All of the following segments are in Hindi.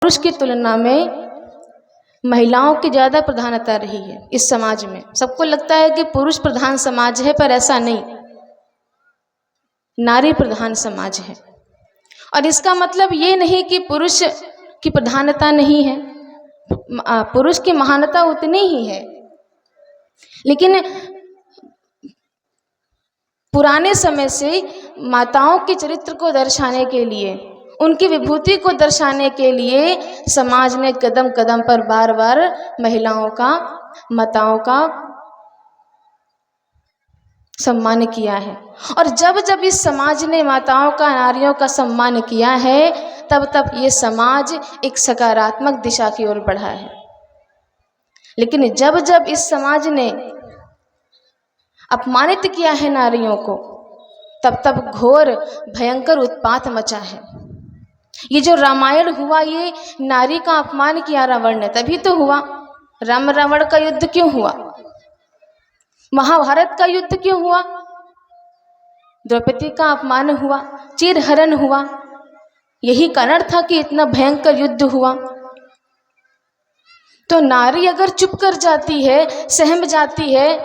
पुरुष की तुलना में महिलाओं की ज़्यादा प्रधानता रही है इस समाज में। सबको लगता है कि पुरुष प्रधान समाज है, पर ऐसा नहीं, नारी प्रधान समाज है। और इसका मतलब ये नहीं कि पुरुष की प्रधानता नहीं है, पुरुष की महानता उतनी ही है। लेकिन पुराने समय से माताओं के चरित्र को दर्शाने के लिए, उनकी विभूति को दर्शाने के लिए समाज ने कदम कदम पर बार बार महिलाओं का, माताओं का सम्मान किया है। और जब जब इस समाज ने माताओं का, नारियों का सम्मान किया है, तब तब ये समाज एक सकारात्मक दिशा की ओर बढ़ा है। लेकिन जब जब इस समाज ने अपमानित किया है नारियों को, तब तब घोर भयंकर उत्पात मचा है। ये जो रामायण हुआ, ये नारी का अपमान किया रावण ने, तभी तो हुआ। राम रावण का युद्ध क्यों हुआ? महाभारत का युद्ध क्यों हुआ? द्रौपदी का अपमान हुआ, चीरहरण हुआ। यही कारण था कि इतना भयंकर युद्ध हुआ। तो नारी अगर चुप कर जाती है, सहम जाती है,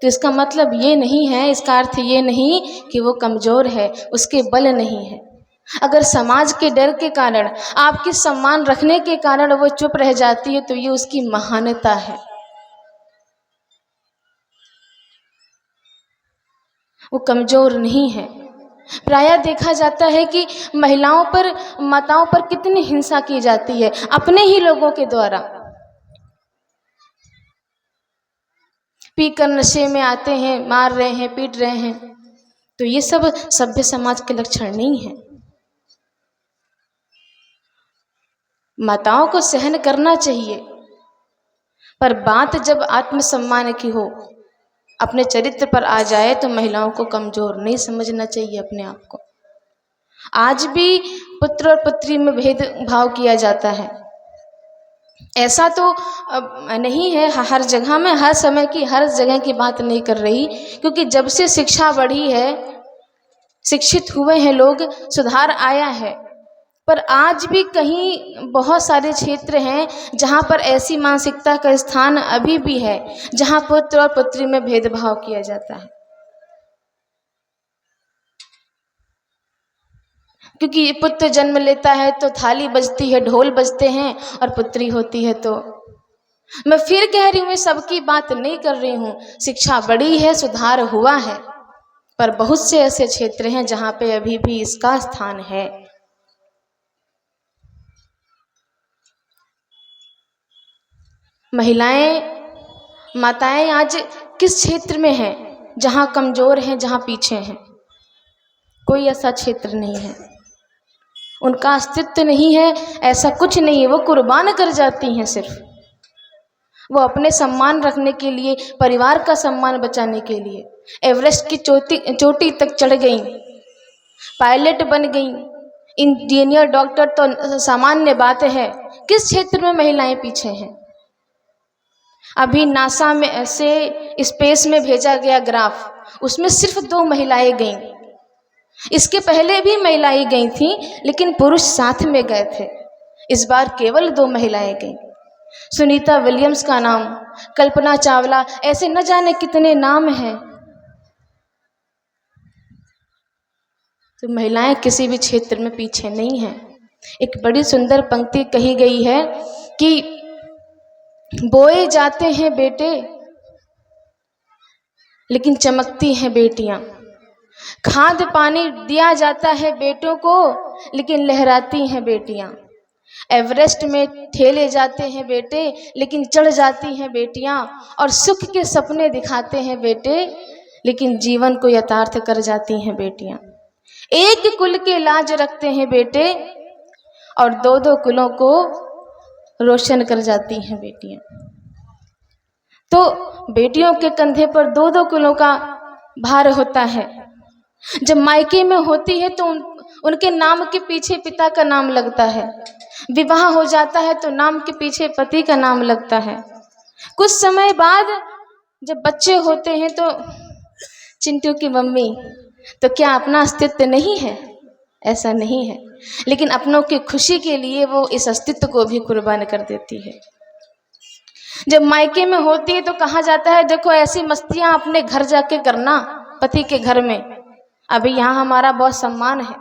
तो इसका मतलब ये नहीं है, इसका अर्थ ये नहीं कि वो कमजोर है, उसके बल नहीं है। अगर समाज के डर के कारण, आपके सम्मान रखने के कारण वो चुप रह जाती है, तो ये उसकी महानता है, वो कमजोर नहीं है। प्रायः देखा जाता है कि महिलाओं पर, माताओं पर कितनी हिंसा की जाती है अपने ही लोगों के द्वारा। पीकर नशे में आते हैं, मार रहे हैं, पीट रहे हैं। तो ये सब सभ्य समाज के लक्षण नहीं है। माताओं को सहन करना चाहिए, पर बात जब आत्मसम्मान की हो, अपने चरित्र पर आ जाए, तो महिलाओं को कमजोर नहीं समझना चाहिए अपने आप को। आज भी पुत्र और पुत्री में भेदभाव किया जाता है। ऐसा तो नहीं है हर जगह में, हर समय की, हर जगह की बात नहीं कर रही, क्योंकि जब से शिक्षा बढ़ी है, शिक्षित हुए हैं लोग, सुधार आया है। पर आज भी कहीं बहुत सारे क्षेत्र हैं जहां पर ऐसी मानसिकता का स्थान अभी भी है, जहां पुत्र और पुत्री में भेदभाव किया जाता है। क्योंकि पुत्र जन्म लेता है तो थाली बजती है, ढोल बजते हैं, और पुत्री होती है तो, मैं फिर कह रही हूँ, मैं सबकी बात नहीं कर रही हूँ। शिक्षा बढ़ी है, सुधार हुआ है, पर बहुत से ऐसे क्षेत्र हैं जहाँ पे अभी भी इसका स्थान है। महिलाएं, माताएं आज किस क्षेत्र में हैं जहाँ कमजोर हैं, जहाँ पीछे हैं? कोई ऐसा क्षेत्र नहीं है, उनका अस्तित्व नहीं है, ऐसा कुछ नहीं है। वो कुर्बान कर जाती हैं, सिर्फ वो अपने सम्मान रखने के लिए, परिवार का सम्मान बचाने के लिए एवरेस्ट की चोटी तक चढ़ गई, पायलट बन गई, इंजीनियर, डॉक्टर तो सामान्य बात है। किस क्षेत्र में महिलाएं पीछे हैं? अभी नासा में से स्पेस में भेजा गया ग्राफ, उसमें सिर्फ 2 महिलाएं गईं। इसके पहले भी महिलाएं गई थीं, लेकिन पुरुष साथ में गए थे। इस बार केवल 2 महिलाएं गईं। सुनीता विलियम्स का नाम, कल्पना चावला, ऐसे न जाने कितने नाम हैं। तो महिलाएं किसी भी क्षेत्र में पीछे नहीं हैं। एक बड़ी सुंदर पंक्ति कही गई है कि बोए जाते हैं बेटे, लेकिन चमकती हैं बेटियां। खाद पानी दिया जाता है बेटों को, लेकिन लहराती हैं बेटियां। एवरेस्ट में ठेले जाते हैं बेटे, लेकिन चढ़ जाती हैं बेटियां। और सुख के सपने दिखाते हैं बेटे, लेकिन जीवन को यथार्थ कर जाती हैं बेटियां। एक कुल के लाज रखते हैं बेटे, और 2-2 कुलों को रोशन कर जाती हैं बेटियां। तो बेटियों के कंधे पर 2-2 कुलों का भार होता है। जब मायके में होती है तो उनके नाम के पीछे पिता का नाम लगता है। विवाह हो जाता है तो नाम के पीछे पति का नाम लगता है। कुछ समय बाद जब बच्चे होते हैं तो चिंटू की मम्मी, तो क्या अपना अस्तित्व नहीं है? ऐसा नहीं है। लेकिन अपनों की खुशी के लिए वो इस अस्तित्व को भी कुर्बान कर देती है। जब मायके में होती है तो कहा जाता है देखो ऐसी मस्तियां अपने घर जाके करना, पति के घर में, अभी यहाँ हमारा बहुत सम्मान है।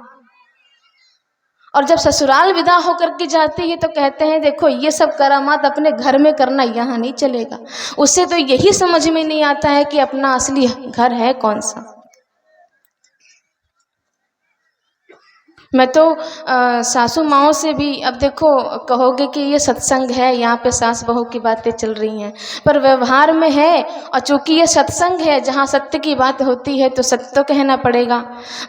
और जब ससुराल विदा होकर के जाती है तो कहते हैं देखो ये सब करामात अपने घर में करना, यहाँ नहीं चलेगा। उससे तो यही समझ में नहीं आता है कि अपना असली घर है कौन सा। मैं तो सासू माओं से भी, अब देखो कहोगे कि ये सत्संग है, यहाँ पे सास बहू की बातें चल रही हैं, पर व्यवहार में है। और चूंकि ये सत्संग है जहाँ सत्य की बात होती है तो सत्य तो कहना पड़ेगा।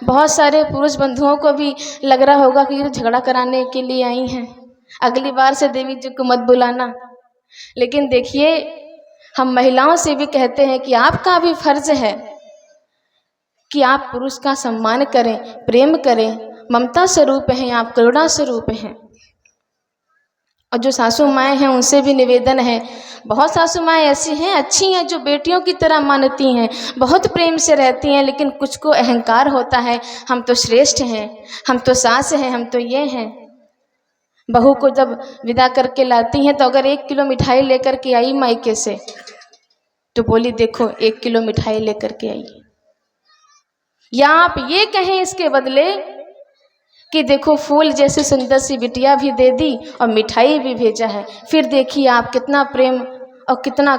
बहुत सारे पुरुष बंधुओं को भी लग रहा होगा कि ये तो झगड़ा कराने के लिए आई हैं, अगली बार से देवी जी को मत बुलाना। लेकिन देखिए हम महिलाओं से भी कहते हैं कि आपका भी फर्ज है कि आप पुरुष का सम्मान करें, प्रेम करें। ममता स्वरूप हैं आप, करुणा स्वरूप हैं। और जो सासू माएँ हैं उनसे भी निवेदन है, बहुत सासू माएँ ऐसी हैं अच्छी हैं जो बेटियों की तरह मानती हैं, बहुत प्रेम से रहती हैं, लेकिन कुछ को अहंकार होता है, हम तो श्रेष्ठ हैं, हम तो सास हैं, हम तो ये हैं। बहू को जब विदा करके लाती हैं तो अगर 1 किलो मिठाई लेकर के आई मायके से तो बोली देखो 1 किलो मिठाई लेकर के आई। या आप ये कहें इसके बदले कि देखो फूल जैसी सुंदर सी बिटिया भी दे दी और मिठाई भी भेजा है, फिर देखिए आप कितना प्रेम और कितना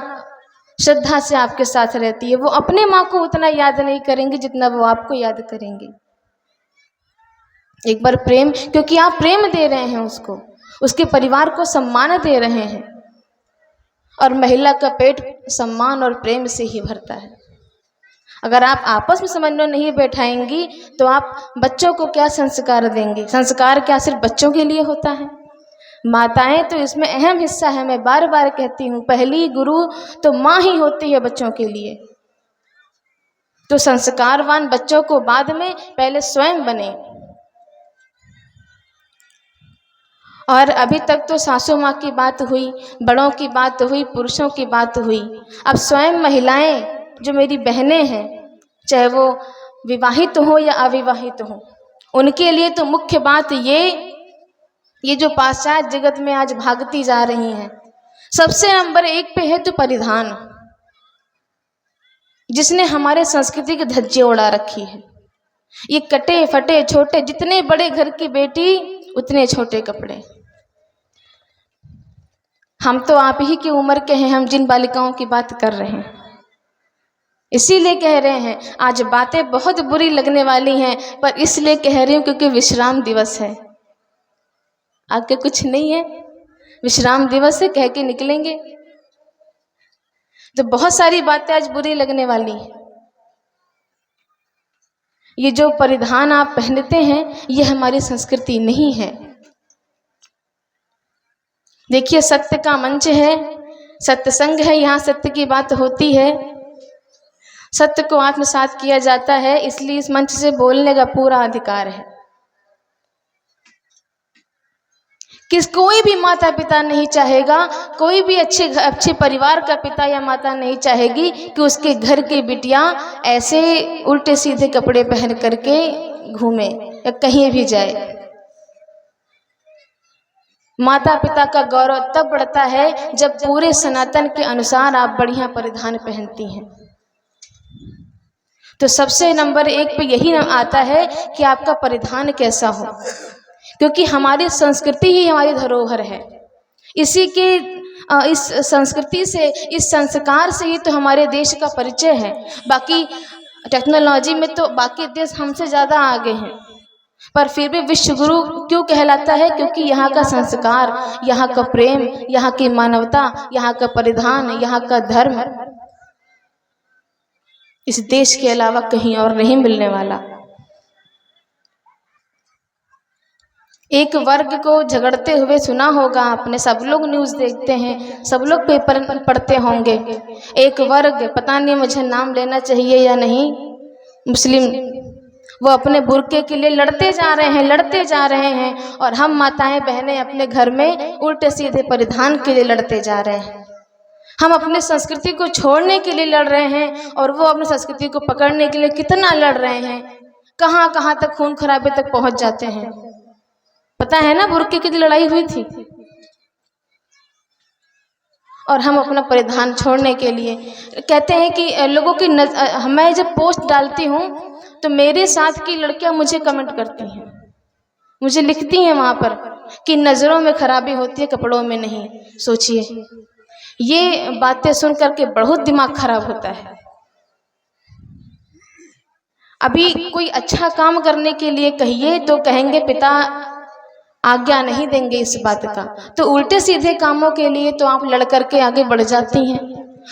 श्रद्धा से आपके साथ रहती है। वो अपने माँ को उतना याद नहीं करेंगे जितना वो आपको याद करेंगे। एक बार प्रेम, क्योंकि आप प्रेम दे रहे हैं उसको, उसके परिवार को सम्मान दे रहे हैं। और महिला का पेट सम्मान और प्रेम से ही भरता है। अगर आप आपस में समन्वय नहीं बैठाएंगी तो आप बच्चों को क्या संस्कार देंगे? संस्कार क्या सिर्फ बच्चों के लिए होता है? माताएं तो इसमें अहम हिस्सा है। मैं बार बार कहती हूँ, पहली गुरु तो माँ ही होती है बच्चों के लिए। तो संस्कारवान बच्चों को बाद में, पहले स्वयं बने। और अभी तक तो सासू माँ की बात हुई, बड़ों की बात हुई, पुरुषों की बात हुई। अब स्वयं महिलाएं जो मेरी बहनें हैं, चाहे वो विवाहित हो या अविवाहित हो, उनके लिए तो मुख्य बात ये जो पाश्चात्य जगत में आज भागती जा रही हैं, सबसे नंबर 1 पे है तो परिधान, जिसने हमारे संस्कृति की धज्जे उड़ा रखी है। ये कटे फटे छोटे, जितने बड़े घर की बेटी उतने छोटे कपड़े। हम तो आप ही की उम्र के हैं, हम जिन बालिकाओं की बात कर रहे हैं, इसीलिए कह रहे हैं। आज बातें बहुत बुरी लगने वाली हैं, पर इसलिए कह रही हूँ क्योंकि विश्राम दिवस है, आगे कुछ नहीं है। विश्राम दिवस है, कह के निकलेंगे। तो बहुत सारी बातें आज बुरी लगने वाली हैं। ये जो परिधान आप पहनते हैं ये हमारी संस्कृति नहीं है। देखिए सत्य का मंच है, सत्संग है, यहाँ सत्य की बात होती है, सत्य को आत्मसात किया जाता है, इसलिए इस मंच से बोलने का पूरा अधिकार है। कोई भी माता पिता नहीं चाहेगा, कोई भी अच्छे परिवार का पिता या माता नहीं चाहेगी कि उसके घर की बिटिया ऐसे उल्टे सीधे कपड़े पहन करके घूमे या कहीं भी जाए। माता पिता का गौरव तब बढ़ता है जब पूरे सनातन के अनुसार आप बढ़िया परिधान पहनती हैं। तो सबसे नंबर 1 पे यही आता है कि आपका परिधान कैसा हो, क्योंकि हमारी संस्कृति ही हमारी धरोहर है। इस संस्कृति से, इस संस्कार से ही तो हमारे देश का परिचय है। बाकी टेक्नोलॉजी में तो बाकी देश हमसे ज़्यादा आगे हैं, पर फिर भी विश्व गुरु क्यों कहलाता है? क्योंकि यहाँ का संस्कार, यहाँ का प्रेम, यहाँ की मानवता, यहाँ का परिधान, यहाँ का धर्म इस देश के अलावा कहीं और नहीं मिलने वाला। एक वर्ग को झगड़ते हुए सुना होगा आपने, सब लोग न्यूज़ देखते हैं, सब लोग पेपर पढ़ते होंगे। एक वर्ग, पता नहीं मुझे नाम लेना चाहिए या नहीं, मुस्लिम, वो अपने बुर्के के लिए लड़ते जा रहे हैं, और हम माताएं बहनें अपने घर में उल्टे सीधे परिधान के लिए लड़ते जा रहे हैं। हम अपने संस्कृति को छोड़ने के लिए लड़ रहे हैं और वो अपनी संस्कृति को पकड़ने के लिए कितना लड़ रहे हैं, कहाँ कहाँ तक खून खराबे तक पहुँच जाते हैं। पता है ना बुर्के की लड़ाई हुई थी, और हम अपना परिधान छोड़ने के लिए कहते हैं कि लोगों की मैं जब पोस्ट डालती हूँ तो मेरे साथ की लड़कियां मुझे कमेंट करती हैं, मुझे लिखती हैं वहाँ पर कि नज़रों में खराबी होती है, कपड़ों में नहीं। सोचिए, ये बातें सुन करके बहुत दिमाग खराब होता है। अभी कोई अच्छा काम करने के लिए कहिए तो कहेंगे पिता आज्ञा नहीं देंगे इस बात का, तो उल्टे सीधे कामों के लिए तो आप लड़ करके आगे बढ़ जाती हैं।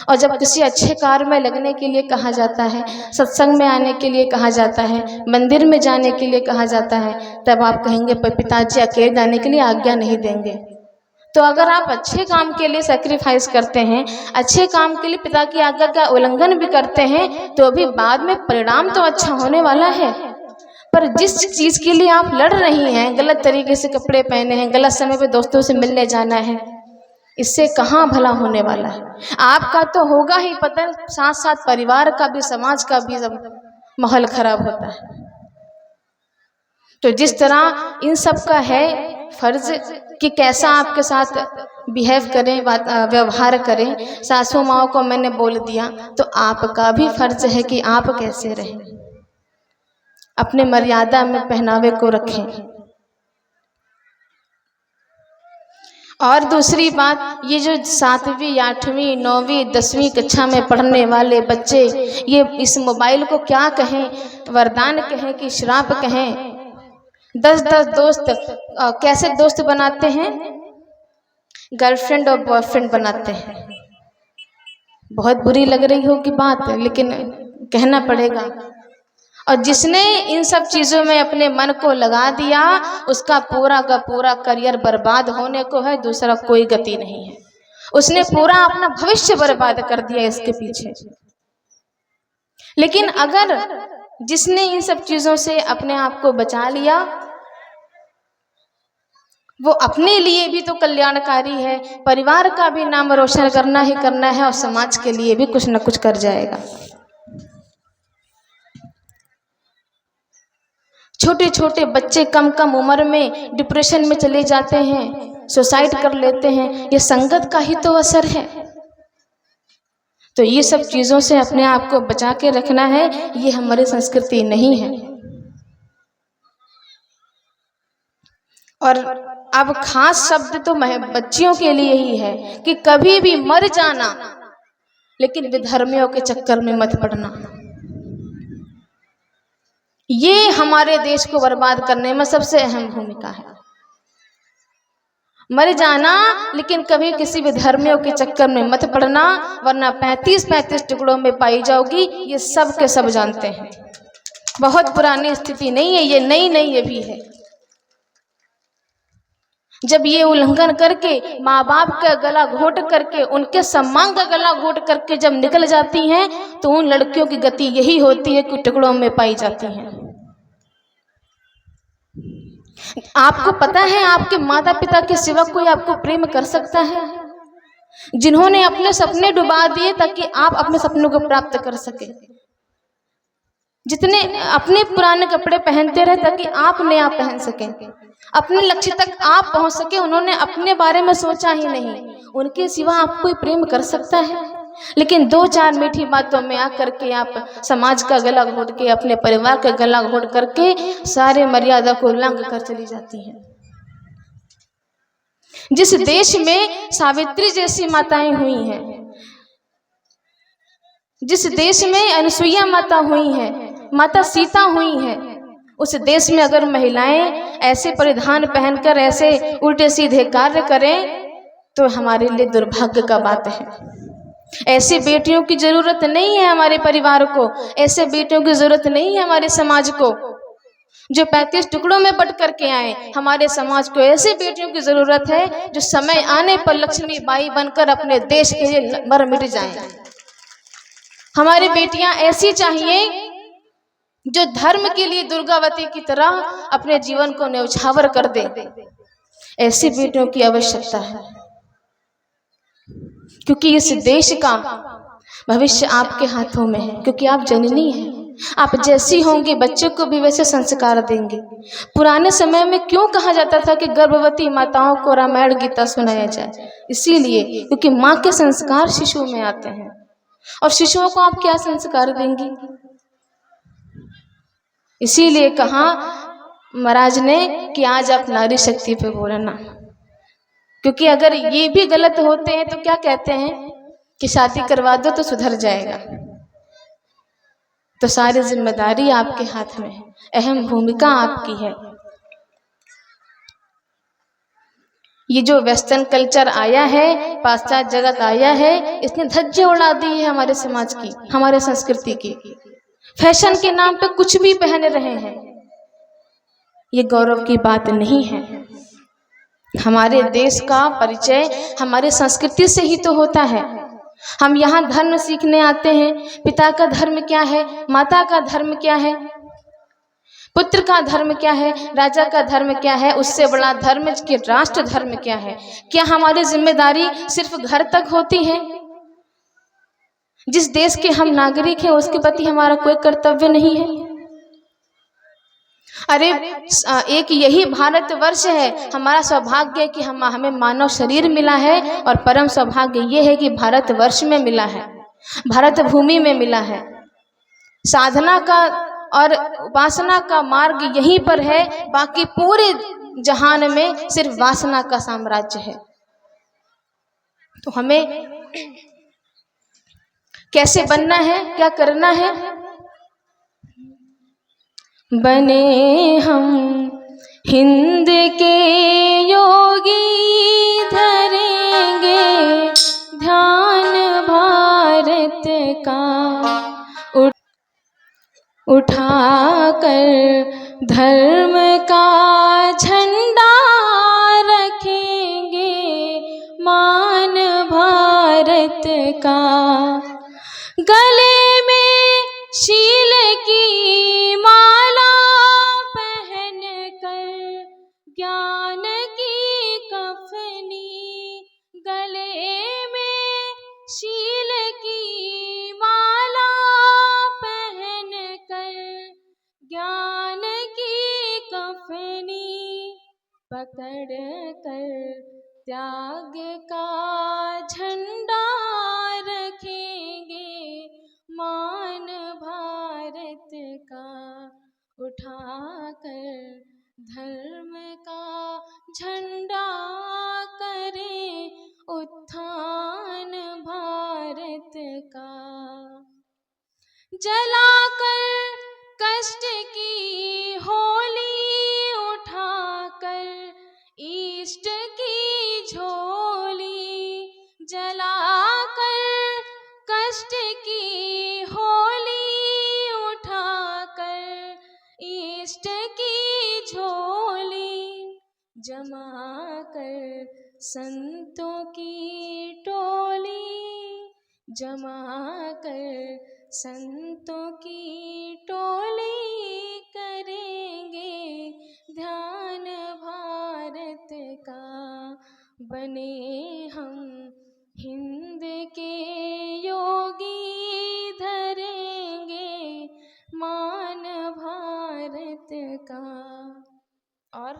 और जब किसी अच्छे कार्य में लगने के लिए कहा जाता है, सत्संग में आने के लिए कहा जाता है, मंदिर में जाने के लिए कहा जाता है, तब आप कहेंगे पिताजी अकेले जाने के लिए आज्ञा नहीं देंगे। तो अगर आप अच्छे काम के लिए सैक्रिफाइस करते हैं, अच्छे काम के लिए पिता की आज्ञा का उल्लंघन भी करते हैं, तो अभी बाद में परिणाम तो अच्छा होने वाला है। पर जिस चीज़ के लिए आप लड़ रही हैं, गलत तरीके से कपड़े पहने हैं, गलत समय पे दोस्तों से मिलने जाना है, इससे कहाँ भला होने वाला है। आपका तो होगा ही पतन, साथ साथ परिवार का भी, समाज का भी सब माहौल खराब होता है। तो जिस तरह इन सब का है फर्ज कि कैसा आपके साथ बिहेव करें, व्यवहार करें, सासू माओ को मैंने बोल दिया, तो आपका भी फर्ज है कि आप कैसे रहें, अपने मर्यादा में पहनावे को रखें। और दूसरी बात, ये जो 7वीं 8वीं 9वीं 10वीं कक्षा में पढ़ने वाले बच्चे, ये इस मोबाइल को क्या कहें, वरदान कहें कि श्राप कहें। 10-10 दोस्त कैसे दोस्त बनाते हैं, गर्लफ्रेंड और बॉयफ्रेंड बनाते हैं। बहुत बुरी लग रही होगी बात, लेकिन कहना पड़ेगा। और जिसने इन सब चीज़ों में अपने मन को लगा दिया, उसका पूरा का पूरा करियर बर्बाद होने को है, दूसरा कोई गति नहीं है। उसने पूरा अपना भविष्य बर्बाद कर दिया इसके पीछे। लेकिन अगर जिसने इन सब चीज़ों से अपने आप को बचा लिया, वो अपने लिए भी तो कल्याणकारी है, परिवार का भी नाम रोशन करना ही करना है, और समाज के लिए भी कुछ न कुछ कर जाएगा। छोटे छोटे बच्चे कम कम उम्र में डिप्रेशन में चले जाते हैं, सुसाइड कर लेते हैं, ये संगत का ही तो असर है। तो ये सब चीज़ों से अपने आप को बचा के रखना है, ये हमारी संस्कृति नहीं है। और अब खास शब्द तो बच्चियों के लिए ही है कि कभी भी मर जाना, लेकिन विधर्मियों के चक्कर में मत पड़ना। ये हमारे देश को बर्बाद करने में सबसे अहम भूमिका है। मर जाना, लेकिन कभी किसी विधर्मियों के चक्कर में मत पड़ना, वरना 35-35 टुकड़ों में पाई जाओगी। ये सब के सब जानते हैं, बहुत पुरानी स्थिति नहीं है ये, नई नई ये भी है। जब ये उल्लंघन करके माँ बाप का गला घोट करके, उनके सम्मान का गला घोट करके जब निकल जाती हैं, तो उन लड़कियों की गति यही होती है कि टुकड़ों में पाई जाती हैं। आपको पता है आपके माता पिता के सिवा कोई आपको प्रेम कर सकता है, जिन्होंने अपने सपने डुबा दिए ताकि आप अपने सपनों को प्राप्त कर सके, जितने अपने पुराने कपड़े पहनते रहे ताकि आप नया पहन सकें, अपने लक्ष्य तक आप पहुंच सके, उन्होंने अपने बारे में सोचा ही नहीं। उनके सिवा आप कोई प्रेम कर सकता है? लेकिन 2-4 मीठी बातों में आकर के आप समाज का गला घोट के, अपने परिवार का गला घोट करके सारे मर्यादा को उल्लंघन कर चली जाती हैं। जिस देश में सावित्री जैसी माताएं हुई हैं, जिस देश में अनुसुईया माता हुई हैं, माता सीता हुई हैं, उस देश में अगर महिलाएं ऐसे परिधान पहनकर ऐसे उल्टे सीधे कार्य करें, तो हमारे लिए दुर्भाग्य का बात है। ऐसी बेटियों की जरूरत नहीं है हमारे परिवार को, ऐसे बेटियों की जरूरत नहीं है हमारे समाज को, जो 35 टुकड़ों में बट करके आए। हमारे समाज को ऐसी बेटियों की जरूरत है जो समय आने पर लक्ष्मी बाई बनकर अपने देश के लिए मर मिट जाएं। हमारी बेटियां ऐसी चाहिए जो धर्म के लिए दुर्गावती की तरह अपने जीवन को न्यौछावर कर दे। ऐसी बेटियों की आवश्यकता है, क्योंकि इस देश का भविष्य आपके हाथों में है, क्योंकि आप जननी हैं। आप जैसी होंगी बच्चे को भी वैसे संस्कार देंगे। पुराने समय में क्यों कहा जाता था कि गर्भवती माताओं को रामायण गीता सुनाया जाए? इसीलिए क्योंकि माँ के संस्कार शिशु में आते हैं। और शिशुओं को आप क्या संस्कार देंगी? इसीलिए कहा महाराज ने कि आज आप नारी शक्ति पे बोलना, क्योंकि अगर ये भी गलत होते हैं तो क्या कहते हैं कि शादी करवा दो तो सुधर जाएगा। तो सारी जिम्मेदारी आपके हाथ में है, अहम भूमिका आपकी है। ये जो वेस्टर्न कल्चर आया है, पाश्चात्य जगत आया है, इसने धज्जे उड़ा दी है हमारे समाज की, हमारे संस्कृति की। फैशन के नाम पे कुछ भी पहन रहे हैं, ये गौरव की बात नहीं है। हमारे देश का परिचय हमारी संस्कृति से ही तो होता है। हम यहाँ धर्म सीखने आते हैं, पिता का धर्म क्या है, माता का धर्म क्या है, पुत्र का धर्म क्या है, राजा का धर्म क्या है, उससे बड़ा धर्म के राष्ट्र धर्म क्या है। क्या हमारी जिम्मेदारी सिर्फ घर तक होती है? जिस देश के हम नागरिक हैं उसके प्रति हमारा कोई कर्तव्य नहीं है? अरे एक यही भारतवर्ष है, हमारा सौभाग्य है कि हमें मानव शरीर मिला है, और परम सौभाग्य ये है कि भारतवर्ष में मिला है, भारत भूमि में मिला है। साधना का और उपासना का मार्ग यहीं पर है, बाकी पूरे जहान में सिर्फ वासना का साम्राज्य है। तो हमें कैसे बनना है, क्या करना है? बने हम हिंद के योगी, धरेंगे ध्यान भारत का, उठाकर धर्म का झंडा रखेंगे, मान भारत का। गले में शील की माला पहन कर, ज्ञान की कफनी, गले में शील की माला पहन कर, ज्ञान की कफनी, पकड़ कर त्याग का झंडा रखेंगे, मान भारत का, उठाकर धर्म का झंडा करें उत्थान भारत का। जलाकर कष्ट की होली, उठाकर इष्ट की झोली, जलाकर कष्ट की होली, उठाकर इष्ट की झोली, जमा कर संतों की टोली, जमा कर संतों की टोली, करेंगे ध्यान भारत का। बने हम हिंद के योगी, धरेंगे मान भारत का। और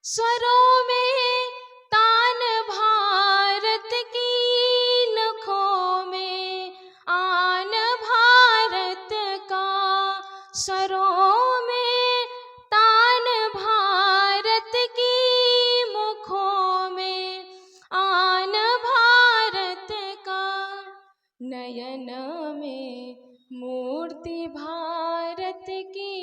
स्वरों में तान भारत की, नखों में आन भारत का, स्वरों में तान भारत की, मुखों में आन भारत का, नयन में मूर्ति भारत की,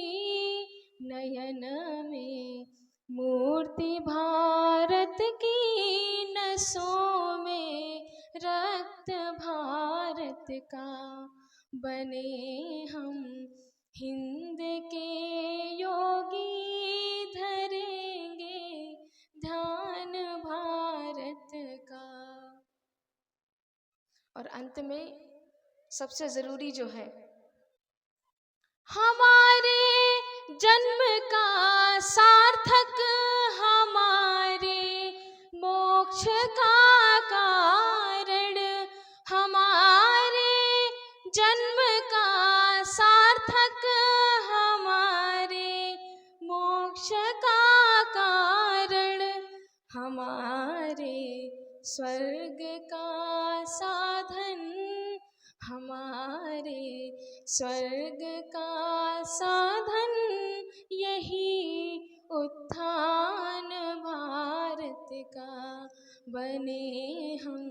नयन में मूर्ति भारत की, नसों में रक्त भारत का। बने हम हिंद के योगी, धरेंगे ध्यान भारत का। और अंत में सबसे जरूरी जो है, हमारे जन्म का सार्थक, हमारे मोक्ष का कारण, हमारे जन्म का हमारे स्वर्ग का साधन, हमारे स्वर्ग का साधन यही उत्थान भारत का। बने हम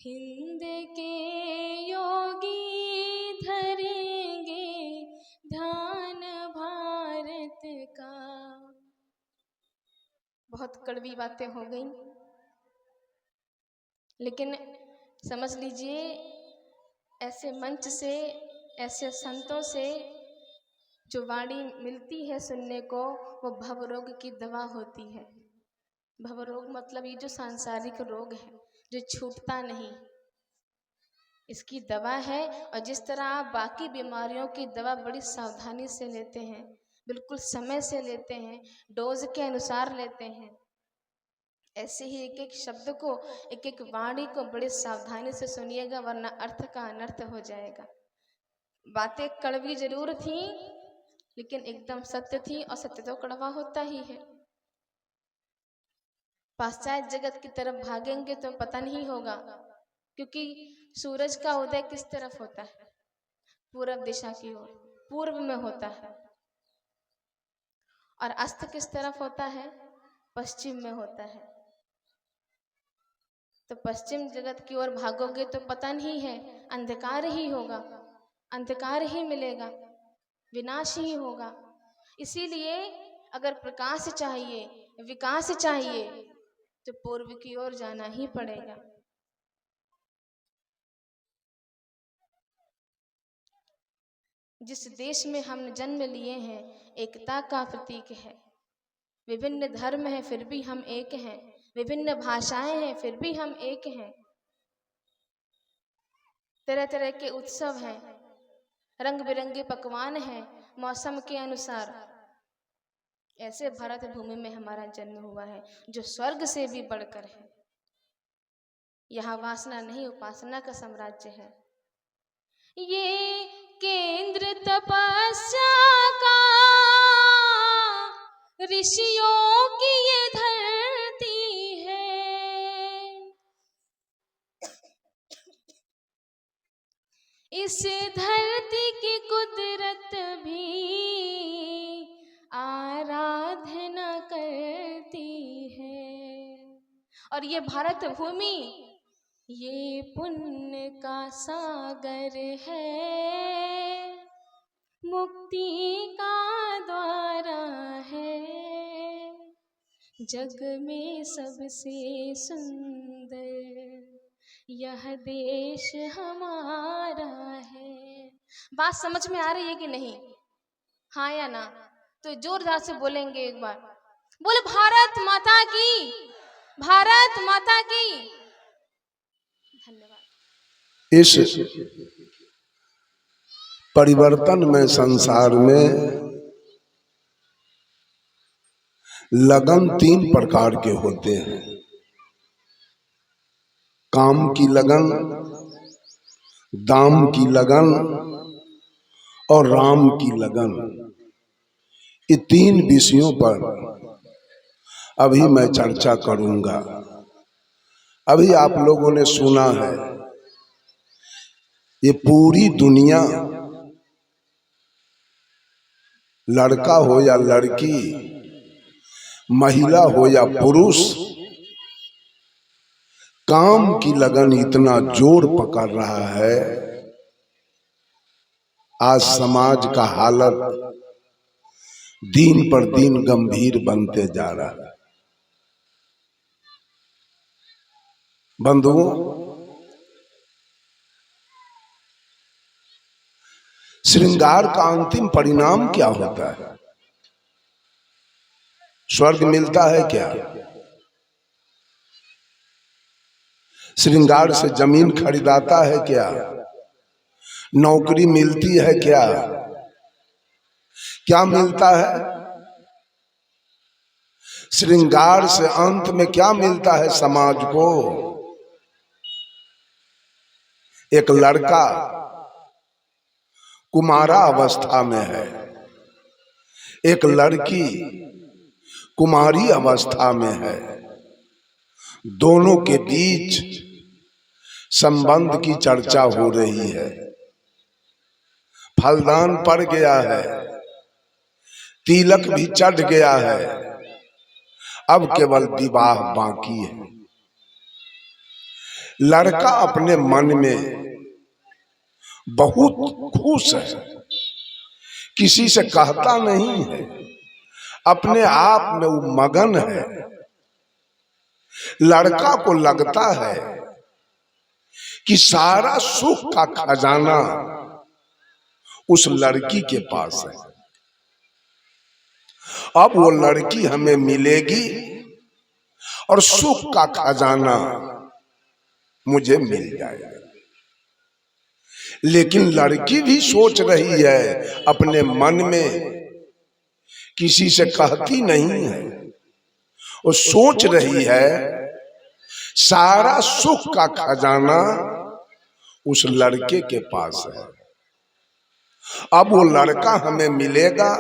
हिंद के योगी, धरेंगे ध्यान भारत का। बहुत कड़वी बातें हो गई, लेकिन समझ लीजिए ऐसे मंच से, ऐसे संतों से जो वाणी मिलती है सुनने को, वो भवरोग की दवा होती है। भवरोग मतलब ये जो सांसारिक रोग है जो छूटता नहीं, इसकी दवा है। और जिस तरह आप बाकी बीमारियों की दवा बड़ी सावधानी से लेते हैं, बिल्कुल समय से लेते हैं, डोज के अनुसार लेते हैं, ऐसे ही एक एक शब्द को, एक एक वाणी को बड़ी सावधानी से सुनिएगा, वरना अर्थ का अनर्थ हो जाएगा। बातें कड़वी जरूर थी, लेकिन एकदम सत्य थी, और सत्य तो कड़वा होता ही है। पाश्चात्य जगत की तरफ भागेंगे तो पता नहीं होगा, क्योंकि सूरज का उदय किस तरफ होता है? पूर्व दिशा की ओर, पूर्व में होता है, और अस्त किस तरफ होता है? पश्चिम में होता है। तो पश्चिम जगत की ओर भागोगे तो पता नहीं है, अंधकार ही होगा, अंधकार ही मिलेगा, विनाश ही होगा। इसीलिए अगर प्रकाश चाहिए, विकास चाहिए, तो पूर्व की ओर जाना ही पड़ेगा। जिस देश में हम जन्म लिए हैं, एकता का प्रतीक है। विभिन्न धर्म हैं फिर भी हम एक हैं, विभिन्न भाषाएं हैं फिर भी हम एक हैं, तरह तरह के उत्सव हैं, रंग बिरंगे पकवान हैं मौसम के अनुसार। ऐसे भारत भूमि में हमारा जन्म हुआ है जो स्वर्ग से भी बढ़कर है। यहाँ वासना नहीं, उपासना का साम्राज्य है। ये केंद्र तपस्या का, ऋषियों की ये धरती है, इस धरती की कुदरत भी आराधना करती है। और ये भारत भूमि, ये पुण्य का सागर है, मुक्ति का द्वारा है, जग में सबसे सुंदर यह देश हमारा है। बात समझ में आ रही है कि नहीं? हाँ या ना? तो जोरदार से बोलेंगे एक बार, बोले भारत माता की, भारत माता की। धन्यवाद। इस परिवर्तन में संसार में लगन 3 प्रकार के होते हैं। काम की लगन, दाम की लगन और राम की लगन। ये 3 विषयों पर अभी मैं चर्चा करूंगा। अभी आप लोगों ने सुना है, ये पूरी दुनिया, लड़का हो या लड़की, महिला हो या पुरुष, काम की लगन इतना जोर पकड़ रहा है, आज समाज का हालत दिन पर दिन गंभीर बनते जा रहा है। बंधुओं, श्रृंगार का अंतिम परिणाम क्या होता है? स्वर्ग मिलता है क्या? श्रृंगार से जमीन खरीदाता है क्या? नौकरी मिलती है क्या? क्या मिलता है? श्रृंगार से अंत में क्या मिलता है समाज को? एक लड़का कुमारा अवस्था में है, एक लड़की कुमारी अवस्था में है, दोनों के बीच संबंध की चर्चा हो रही है। फलदान पड़ गया है, तिलक भी चढ़ गया है, अब केवल विवाह बाकी है। लड़का अपने मन में बहुत खुश है, किसी से कहता नहीं है, अपने आप में वो मगन है। लड़का को लगता है कि सारा सुख का खजाना उस लड़की के पास है। अब वो लड़की हमें मिलेगी और सुख का खजाना मुझे मिल जाएगा। लेकिन लड़की भी सोच रही है अपने मन में, किसी से कहती नहीं है, वो सोच रही है सारा सुख का खजाना उस लड़के के पास है। अब वो लड़का हमें मिलेगा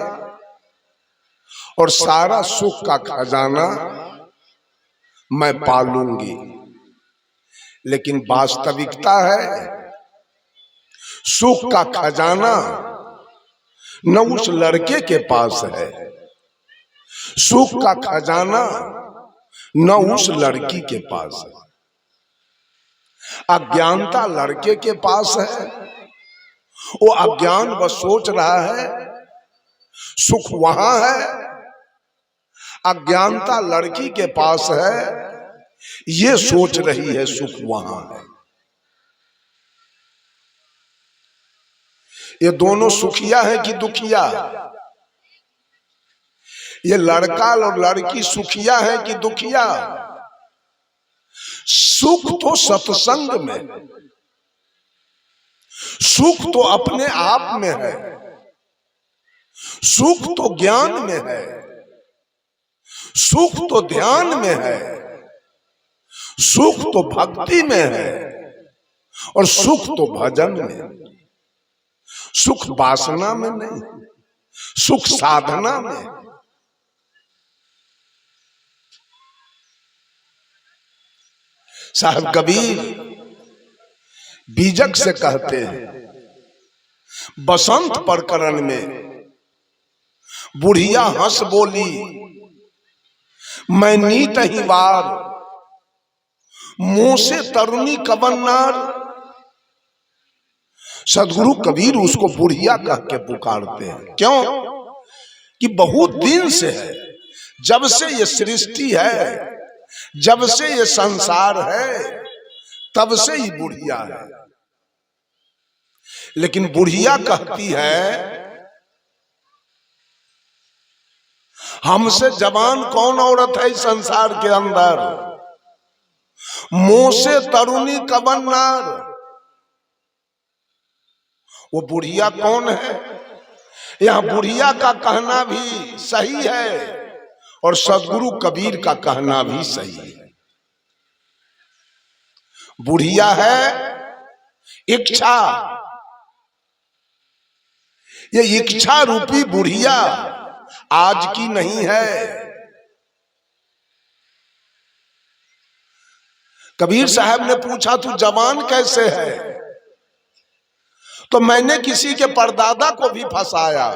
और सारा सुख का खजाना मैं पालूंगी। लेकिन वास्तविकता है सुख का खजाना न उस लड़के के पास है, सुख का खजाना न उस लड़की के पास है। अज्ञानता लड़के के पास है, वो अज्ञान बस सोच रहा है सुख वहां है। अज्ञानता लड़की के पास है, ये सोच रही है सुख वहां है। ये दोनों सुखिया है कि दुखिया? ये लड़का और लड़की सुखिया है कि दुखिया? सुख तो सत्संग में, सुख तो अपने आप में है, सुख तो ज्ञान में है, सुख तो ध्यान में है, सुख तो भक्ति में है और सुख तो भजन में। सुख वासना में नहीं, सुख साधना में। साहब कबीर बीजक से कहते हैं, बसंत प्रकरण में बुढ़िया हंस बोली मैं नीत ही वार, मुंह से तरुणी कबन्नार। सदगुरु कबीर उसको बुढ़िया कह के पुकारते हैं। क्यों? कि बहुत दिन से है, जब से ये सृष्टि है, जब से ये संसार है, तब से ही बुढ़िया है। लेकिन बुढ़िया कहती है हमसे जवान कौन औरत है इस संसार के अंदर? मुंह से तरुणी कबन्नार। वो बुढ़िया कौन है? यह बुढ़िया का कहना भी सही है और सदगुरु कबीर का कहना भी सही है। बुढ़िया है इच्छा, ये इच्छा रूपी बुढ़िया आज की नहीं है। कबीर साहब ने पूछा तू जवान कैसे है? तो मैंने किसी के परदादा को भी फंसाया,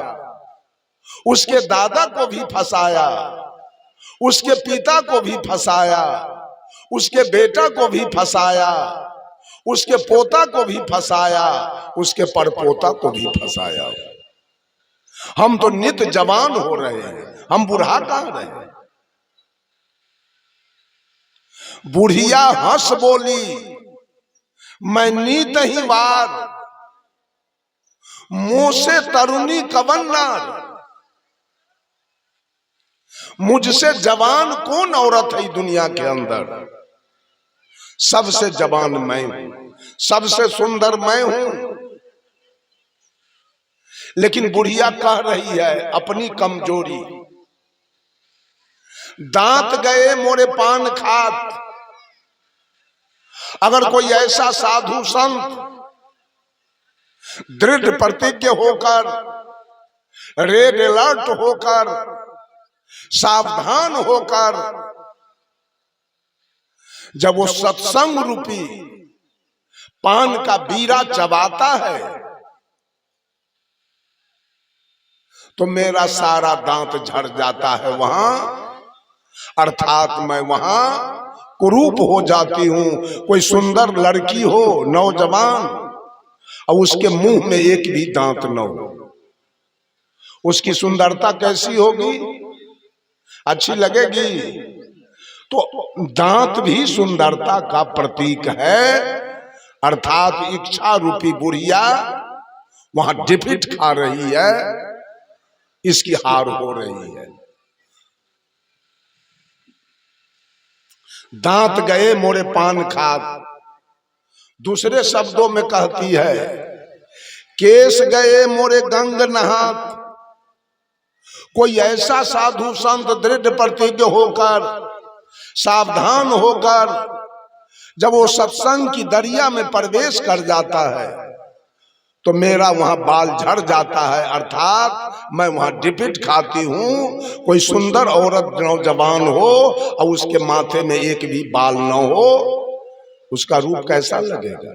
उसके दादा को भी फंसाया, उसके पिता को भी फंसाया, उसके बेटा को भी फंसाया, उसके पोता को भी फंसाया, उसके परपोता को भी फंसाया। हम तो नित जवान हो रहे हैं, हम बुढ़ा कहां रहे? बुढ़िया हंस बोली मैं नीत ही वार, मुंह से तरुणी कबन्नार। मुझसे जवान कौन औरत है दुनिया के अंदर? सबसे जवान मैं हूं, सबसे सुंदर मैं हूं। लेकिन बुढ़िया कह रही है अपनी कमजोरी, दांत गए मोरे पान खात। अगर कोई ऐसा साधु संत दृढ़ प्रतिज्ञ होकर, रेड अलर्ट होकर, सावधान होकर जब वो सत्संग रूपी पान का बीरा चबाता है तो मेरा सारा दांत झड़ जाता है वहां, अर्थात मैं वहां कुरूप हो जाती हूं। कोई सुंदर लड़की हो, नौजवान, और उसके मुंह में एक भी दांत न हो, उसकी सुंदरता कैसी होगी? अच्छी लगेगी? तो दांत भी सुंदरता का प्रतीक है, अर्थात इच्छा रूपी बुढ़िया वहां डिफिट खा रही है, इसकी हार हो रही है। दांत गए मोरे पान खात, दूसरे शब्दों में कहती है केस गए मोरे गंग नहात। कोई ऐसा साधु संत दृढ़ प्रतिज्ञ होकर, सावधान होकर जब वो सत्संग की दरिया में प्रवेश कर जाता है तो मेरा वहां बाल झड़ जाता है, अर्थात मैं वहां डिपिट खाती हूं। कोई सुंदर औरत नौजवान हो और उसके माथे में एक भी बाल न हो, उसका रूप कैसा लगेगा?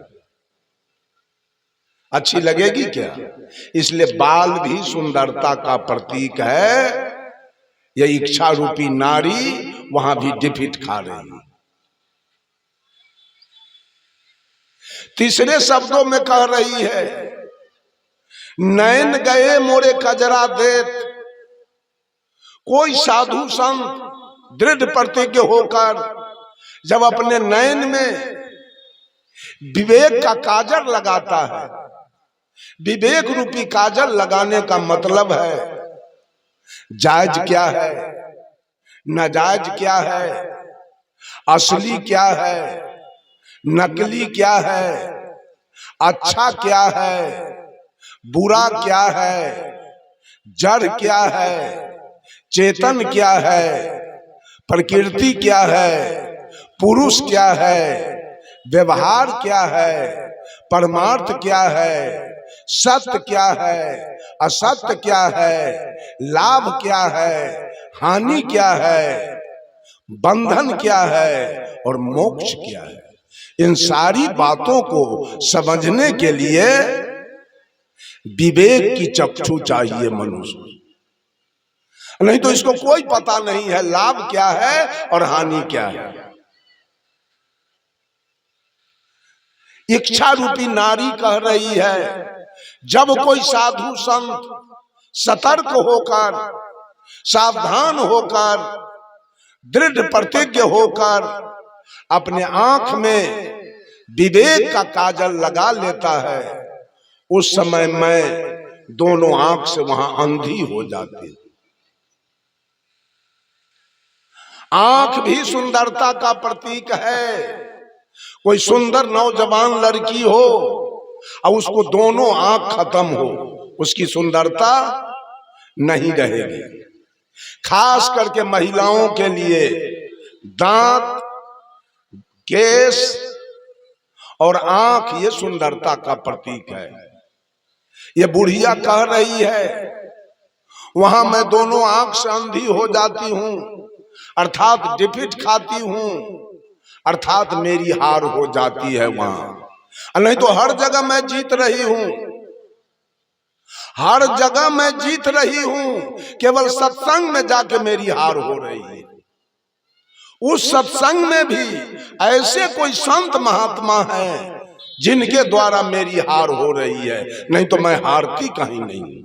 अच्छी लगेगी क्या? इसलिए बाल भी सुंदरता का प्रतीक है। यह इच्छा रूपी नारी वहां भी डिफिट खा रही है। तीसरे शब्दों में कह रही है नैन गए मोरे कजरा देत। कोई साधु संत दृढ़ प्रतिज्ञ होकर जब अपने नयन में विवेक का काजल लगाता है, विवेक रूपी काजल लगाने का मतलब है जायज क्या है, नाजायज क्या है, असली क्या है, नकली क्या है, अच्छा क्या है, बुरा क्या है, जड़ क्या है, चेतन क्या है, प्रकृति क्या है, पुरुष क्या है, व्यवहार क्या है, परमार्थ क्या है, सत्य क्या है, असत्य क्या है, लाभ क्या है, हानि क्या है, बंधन क्या है और मोक्ष क्या है। इन सारी बातों को समझने के लिए विवेक की चक्षु चाहिए मनुष्य, नहीं तो इसको कोई पता नहीं है लाभ क्या है और हानि क्या है। इच्छा रूपी नारी कह रही है जब कोई साधु संत सतर्क होकर, सावधान होकर, दृढ़ प्रतिज्ञ होकर अपने आंख में विवेक का काजल लगा लेता है, उस समय मैं दोनों आंख से वहां अंधी हो जाती। आंख भी सुंदरता का प्रतीक है। कोई सुंदर नौजवान लड़की हो और उसको दोनों आंख खत्म हो, उसकी सुंदरता नहीं रहेगी। खास करके महिलाओं के लिए दांत, केस और आंख ये सुंदरता का प्रतीक है। ये बुढ़िया कह रही है वहां मैं दोनों आंख से अंधी हो जाती हूं, अर्थात डिफिट खाती हूं, अर्थात मेरी हार हो जाती है वहां। नहीं तो हर जगह मैं जीत रही हूं, हर जगह मैं जीत रही हूं, केवल सत्संग में जाके मेरी हार हो रही है। उस सत्संग में भी ऐसे कोई संत महात्मा हैं जिनके द्वारा मेरी हार हो रही है, नहीं तो मैं हारती कहीं नहीं।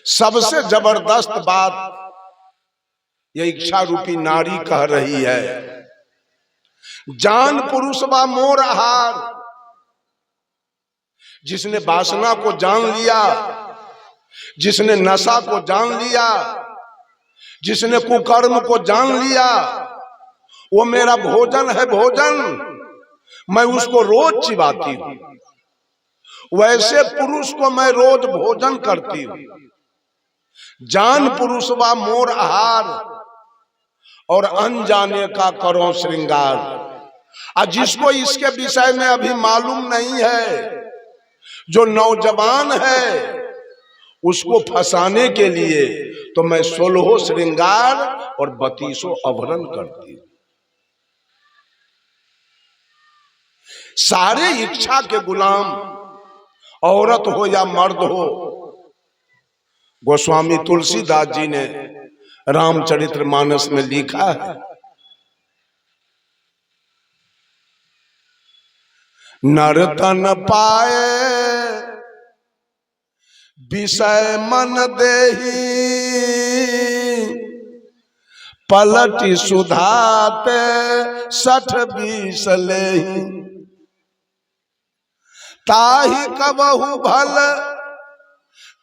सबसे जबरदस्त बात ये इच्छा रूपी नारी कह रही है जान पुरुष बा मोर आहार। जिसने वासना को जान लिया, जिसने नशा को जान लिया, जिसने कुकर्म को जान लिया, वो मेरा भोजन है भोजन, मैं उसको रोज चिबाती हूं। वैसे पुरुष को मैं रोज भोजन करती हूं। जान पुरुष बा मोर आहार और अनजाने का करो श्रृंगार। और जिसको इसके विषय में अभी मालूम नहीं है, जो नौजवान है उसको फंसाने के लिए तो मैं 16 श्रृंगार और 32 आभरण करती हूं। सारे इच्छा के गुलाम, औरत हो या मर्द हो। गोस्वामी तुलसीदास जी ने रामचरितमानस में लिखा है, नर तन पाए विषय मन देही, पलटि सुधाते 60-20 लेही, ताहि कबहु भल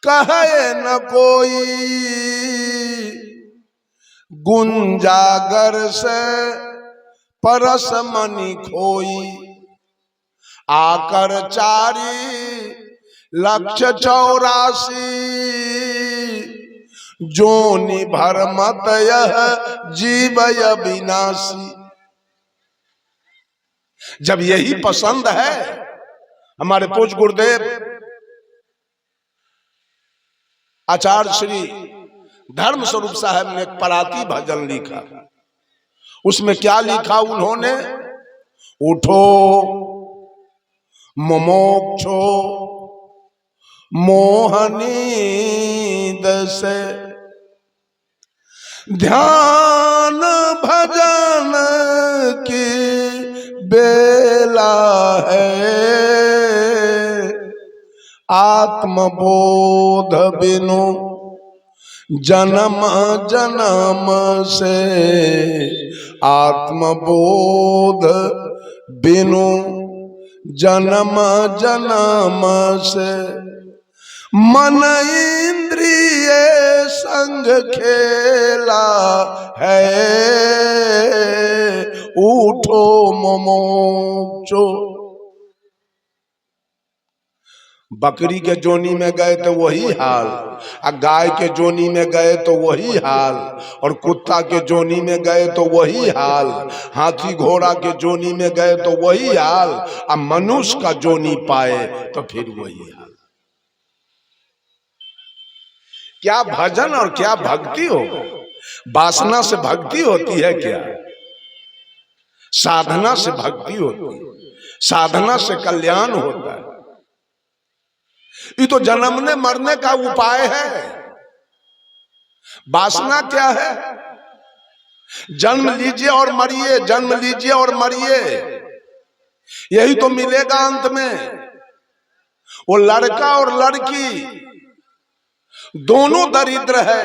कहे न कोई, गुंजागर से परस मनि खोई, आकर 4,84,000 जोनि भरमत यह जीवय विनाशी। जब यही पसंद है, हमारे पूज्य गुरुदेव आचार्य श्री धर्म स्वरूप साहब ने एक पराती भजन लिखा। उसमें क्या लिखा उन्होंने, उठो मोमोक्षो मोहनीद से, ध्यान भजन की बेला है, आत्मबोध बिनु जन्म जन्म से, आत्मबोध बिनु जन्म जन्म से, मन इंद्रिय संग खेला है, उठो मोमोक्षो। बकरी के जोनी में गए तो वही हाल, गाय के जोनी में गए तो वही हाल, और कुत्ता के जोनी में गए तो वही हाल, हाथी घोड़ा के जोनी में गए तो वही हाल, अब मनुष्य का जोनी पाए तो फिर वही हाल। क्या भजन और क्या भक्ति हो। वासना से भक्ति होती है क्या? साधना से भक्ति होती है, साधना से कल्याण होता है। ये तो जन्मने मरने का उपाय है। वासना क्या है? जन्म लीजिए और मरिए, जन्म लीजिए और मरिए, यही तो मिलेगा अंत में। वो लड़का और लड़की दोनों दरिद्र है,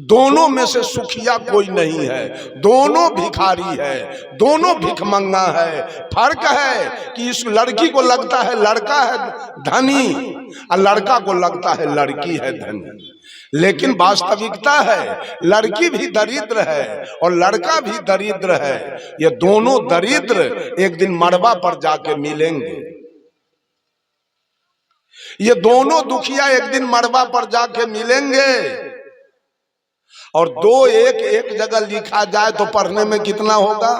दोनों में से सुखिया कोई नहीं है, दोनों भिखारी है, दोनों भिखमंगा है। फर्क है कि इस लड़की को लगता है लड़का है धनी और लड़का को लगता है लड़की है धनी, लेकिन वास्तविकता है लड़की भी दरिद्र है और लड़का भी दरिद्र है। ये दोनों दरिद्र एक दिन मड़वा पर जाके मिलेंगे। ये दोनों दुखिया एक दिन मड़वा पर जाके मिलेंगे। और दो एक जगह लिखा जाए तो पढ़ने में कितना होगा?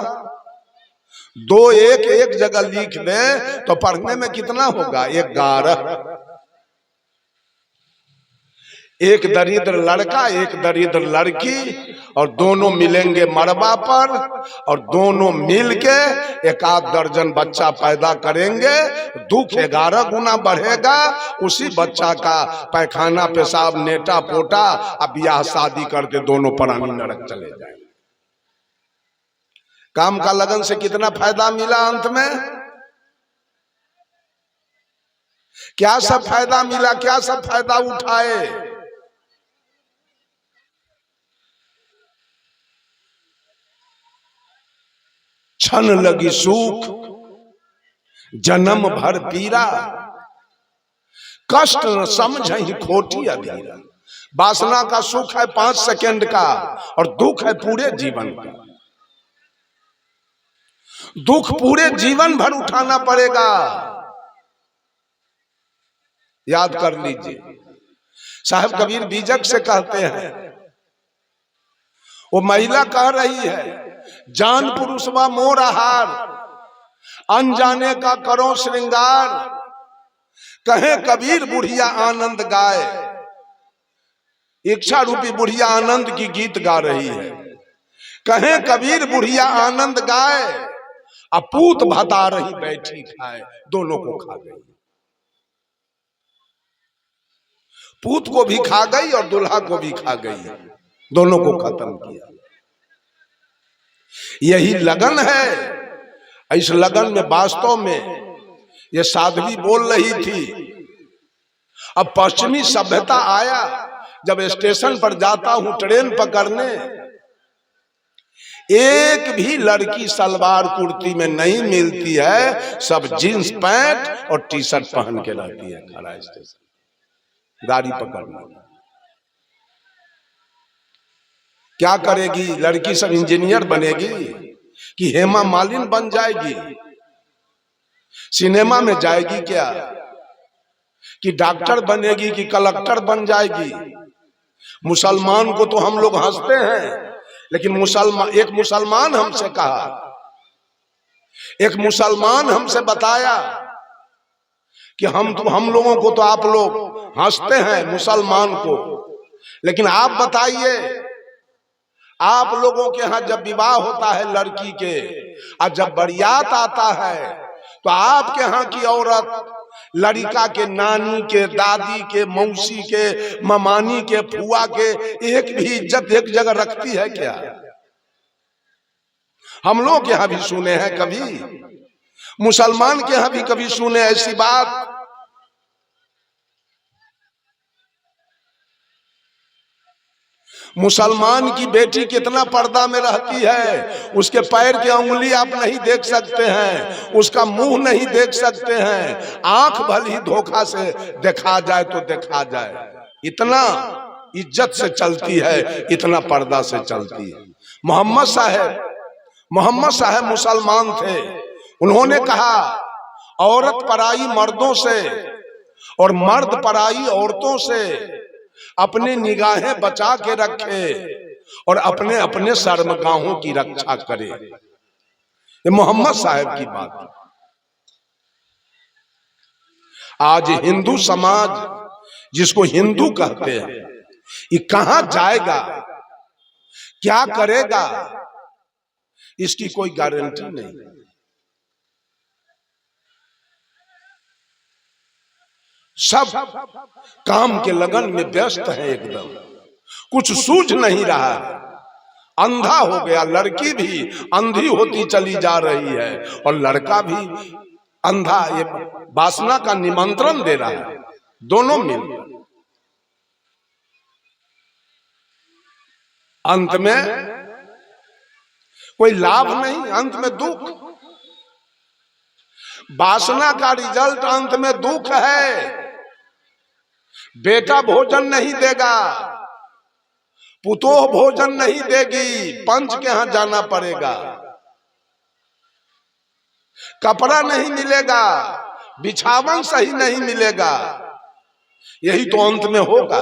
दो एक जगह लिख दे तो पढ़ने में कितना होगा? 11। एक दरिद्र लड़का, एक दरिद्र लड़की, और दोनों मिलेंगे मड़वा पर, और दोनों मिलके 1 दर्जन बच्चा पैदा करेंगे। दुख 11 गुना बढ़ेगा। उसी बच्चा का पैखाना पेशाब नेटा पोटा अब ब्याह शादी करके दोनों प्राणी नरक चले जाए। काम का लगन से कितना फायदा मिला अंत में? क्या सब फायदा मिला? क्या सब फायदा उठाए? क्षण लगी सुख जन्म भर पीरा, कष्ट न समझहि खोटी अधीरा। वासना का सुख है 5 सेकंड का और दुख है पूरे जीवन का। दुख पूरे जीवन भर उठाना पड़ेगा। याद कर लीजिए, साहब कबीर बीजक से कहते हैं, वो महिला कह रही है, जान पुरुषवा मोर आहार, अनजाने का करो श्रृंगार, कहे कबीर बुढ़िया आनंद गाए। इच्छा रूपी बुढ़िया आनंद की गीत गा रही है। कहें कबीर बुढ़िया आनंद गाए, अपूत भता रही बैठी खाए, दोनों को खा गई। पूत को भी खा गई और दुल्हा को भी खा गई, दोनों को खत्म किया। यही लगन है। इस लगन में वास्तव में ये साध्वी बोल रही थी। अब पश्चिमी सभ्यता आया, जब स्टेशन पर जाता हूं ट्रेन पकड़ने, एक भी लड़की सलवार कुर्ती में नहीं मिलती है, सब जींस पैंट और टी शर्ट पहन के रहती है खड़ा स्टेशन गाड़ी पकड़ना। क्या करेगी लड़की? सब इंजीनियर बनेगी कि हेमा मालिनी बन जाएगी? सिनेमा में जाएगी क्या? कि डॉक्टर बनेगी कि कलेक्टर बन जाएगी? मुसलमान को तो हम लोग हंसते हैं, लेकिन एक मुसलमान हमसे कहा, एक मुसलमान हमसे बताया कि हम लोगों को तो आप लोग हंसते हैं मुसलमान को, लेकिन आप बताइए, आप लोगों के यहाँ जब विवाह होता है लड़की के और जब बारात आता है, तो आपके यहाँ की औरत लड़का के नानी के, दादी के, मौसी के, ममानी के, फुआ के एक भी इज्जत एक जगह रखती है क्या? हम लोग यहाँ भी सुने हैं, कभी मुसलमान के यहाँ भी कभी सुने ऐसी बात? मुसलमान की बेटी कितना पर्दा में रहती है, उसके पैर की उंगली आप नहीं देख सकते हैं, उसका मुंह नहीं देख सकते हैं, आंख भली धोखा से देखा जाए तो देखा जाए, इतना इज्जत से चलती है, इतना पर्दा से चलती है। मोहम्मद साहब मुसलमान थे। उन्होंने कहा औरत पराई मर्दों से और मर्द पराई औरतों से अपने निगाहें बचा के रखे और अपने अपने शर्मगाहों की रक्षा करे। ये मोहम्मद साहब की बात है। आज हिंदू समाज जिसको हिंदू कहते हैं, ये कहां जाएगा, क्या करेगा, इसकी कोई गारंटी नहीं। सब काम के लगन में व्यस्त है, एकदम कुछ सूझ नहीं रहा है, अंधा हो गया। लड़की भी अंधी होती चली जा रही है और लड़का भी अंधा, ये वासना का निमंत्रण दे रहा है, दोनों मिल। अंत में कोई लाभ नहीं, अंत में दुख। वासना का रिजल्ट अंत में दुख है। बेटा भोजन नहीं देगा, पुतोह भोजन नहीं देगी, पंच के यहां जाना पड़ेगा, कपड़ा नहीं मिलेगा, बिछावन सही नहीं मिलेगा, यही तो अंत में होगा।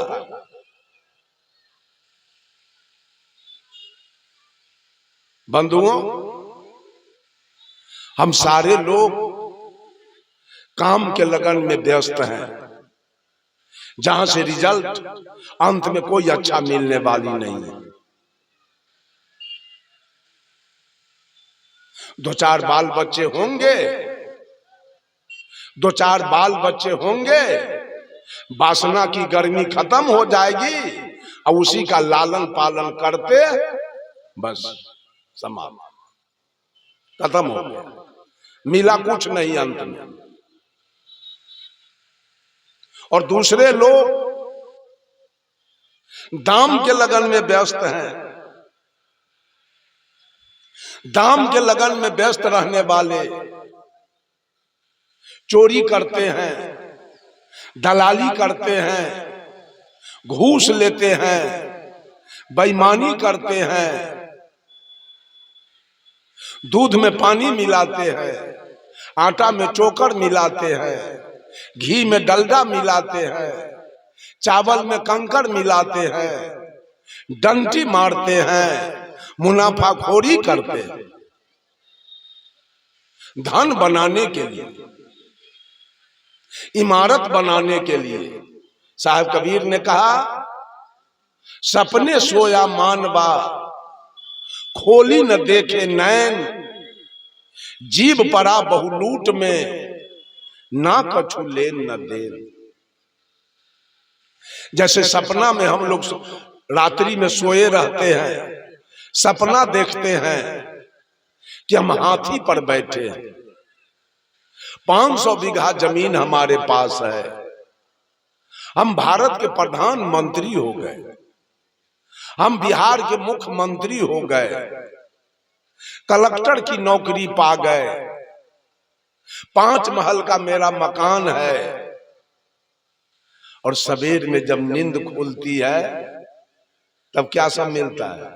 बंधुओं, हम सारे लोग काम के लगन में व्यस्त हैं, जहां से रिजल्ट अंत में कोई अच्छा मिलने वाली नहीं है। दो चार बाल बच्चे होंगे, दो चार बाल बच्चे होंगे, वासना की गर्मी खत्म हो जाएगी और उसी का लालन पालन करते बस समाप्त, खत्म हो गया, मिला कुछ नहीं अंत में। और दूसरे लोग दाम के लगन में व्यस्त हैं। दाम के लगन में व्यस्त रहने वाले चोरी करते हैं, दलाली करते हैं, घूस लेते हैं, बेईमानी करते हैं, दूध में पानी मिलाते हैं, आटा में चोकर मिलाते हैं, घी में डलडा मिलाते हैं, चावल में कंकड़ मिलाते हैं, डंटी मारते हैं, मुनाफाखोरी करते हैं धन बनाने के लिए, इमारत बनाने के लिए। साहब कबीर ने कहा सपने सोया मानवा, खोली न देखे नैन, जीव पड़ा बहुलूट में, ना कछु लेन न देन। जैसे सपना में हम लोग रात्रि में सोए रहते हैं, सपना देखते हैं कि हम हाथी पर बैठे हैं, 500 बीघा जमीन हमारे पास है, हम भारत के प्रधानमंत्री हो गए, हम बिहार के मुख्यमंत्री हो गए, कलेक्टर की नौकरी पा गए, 5 महल का मेरा मकान है। और सवेर में जब नींद खुलती है तब क्या सब मिलता है?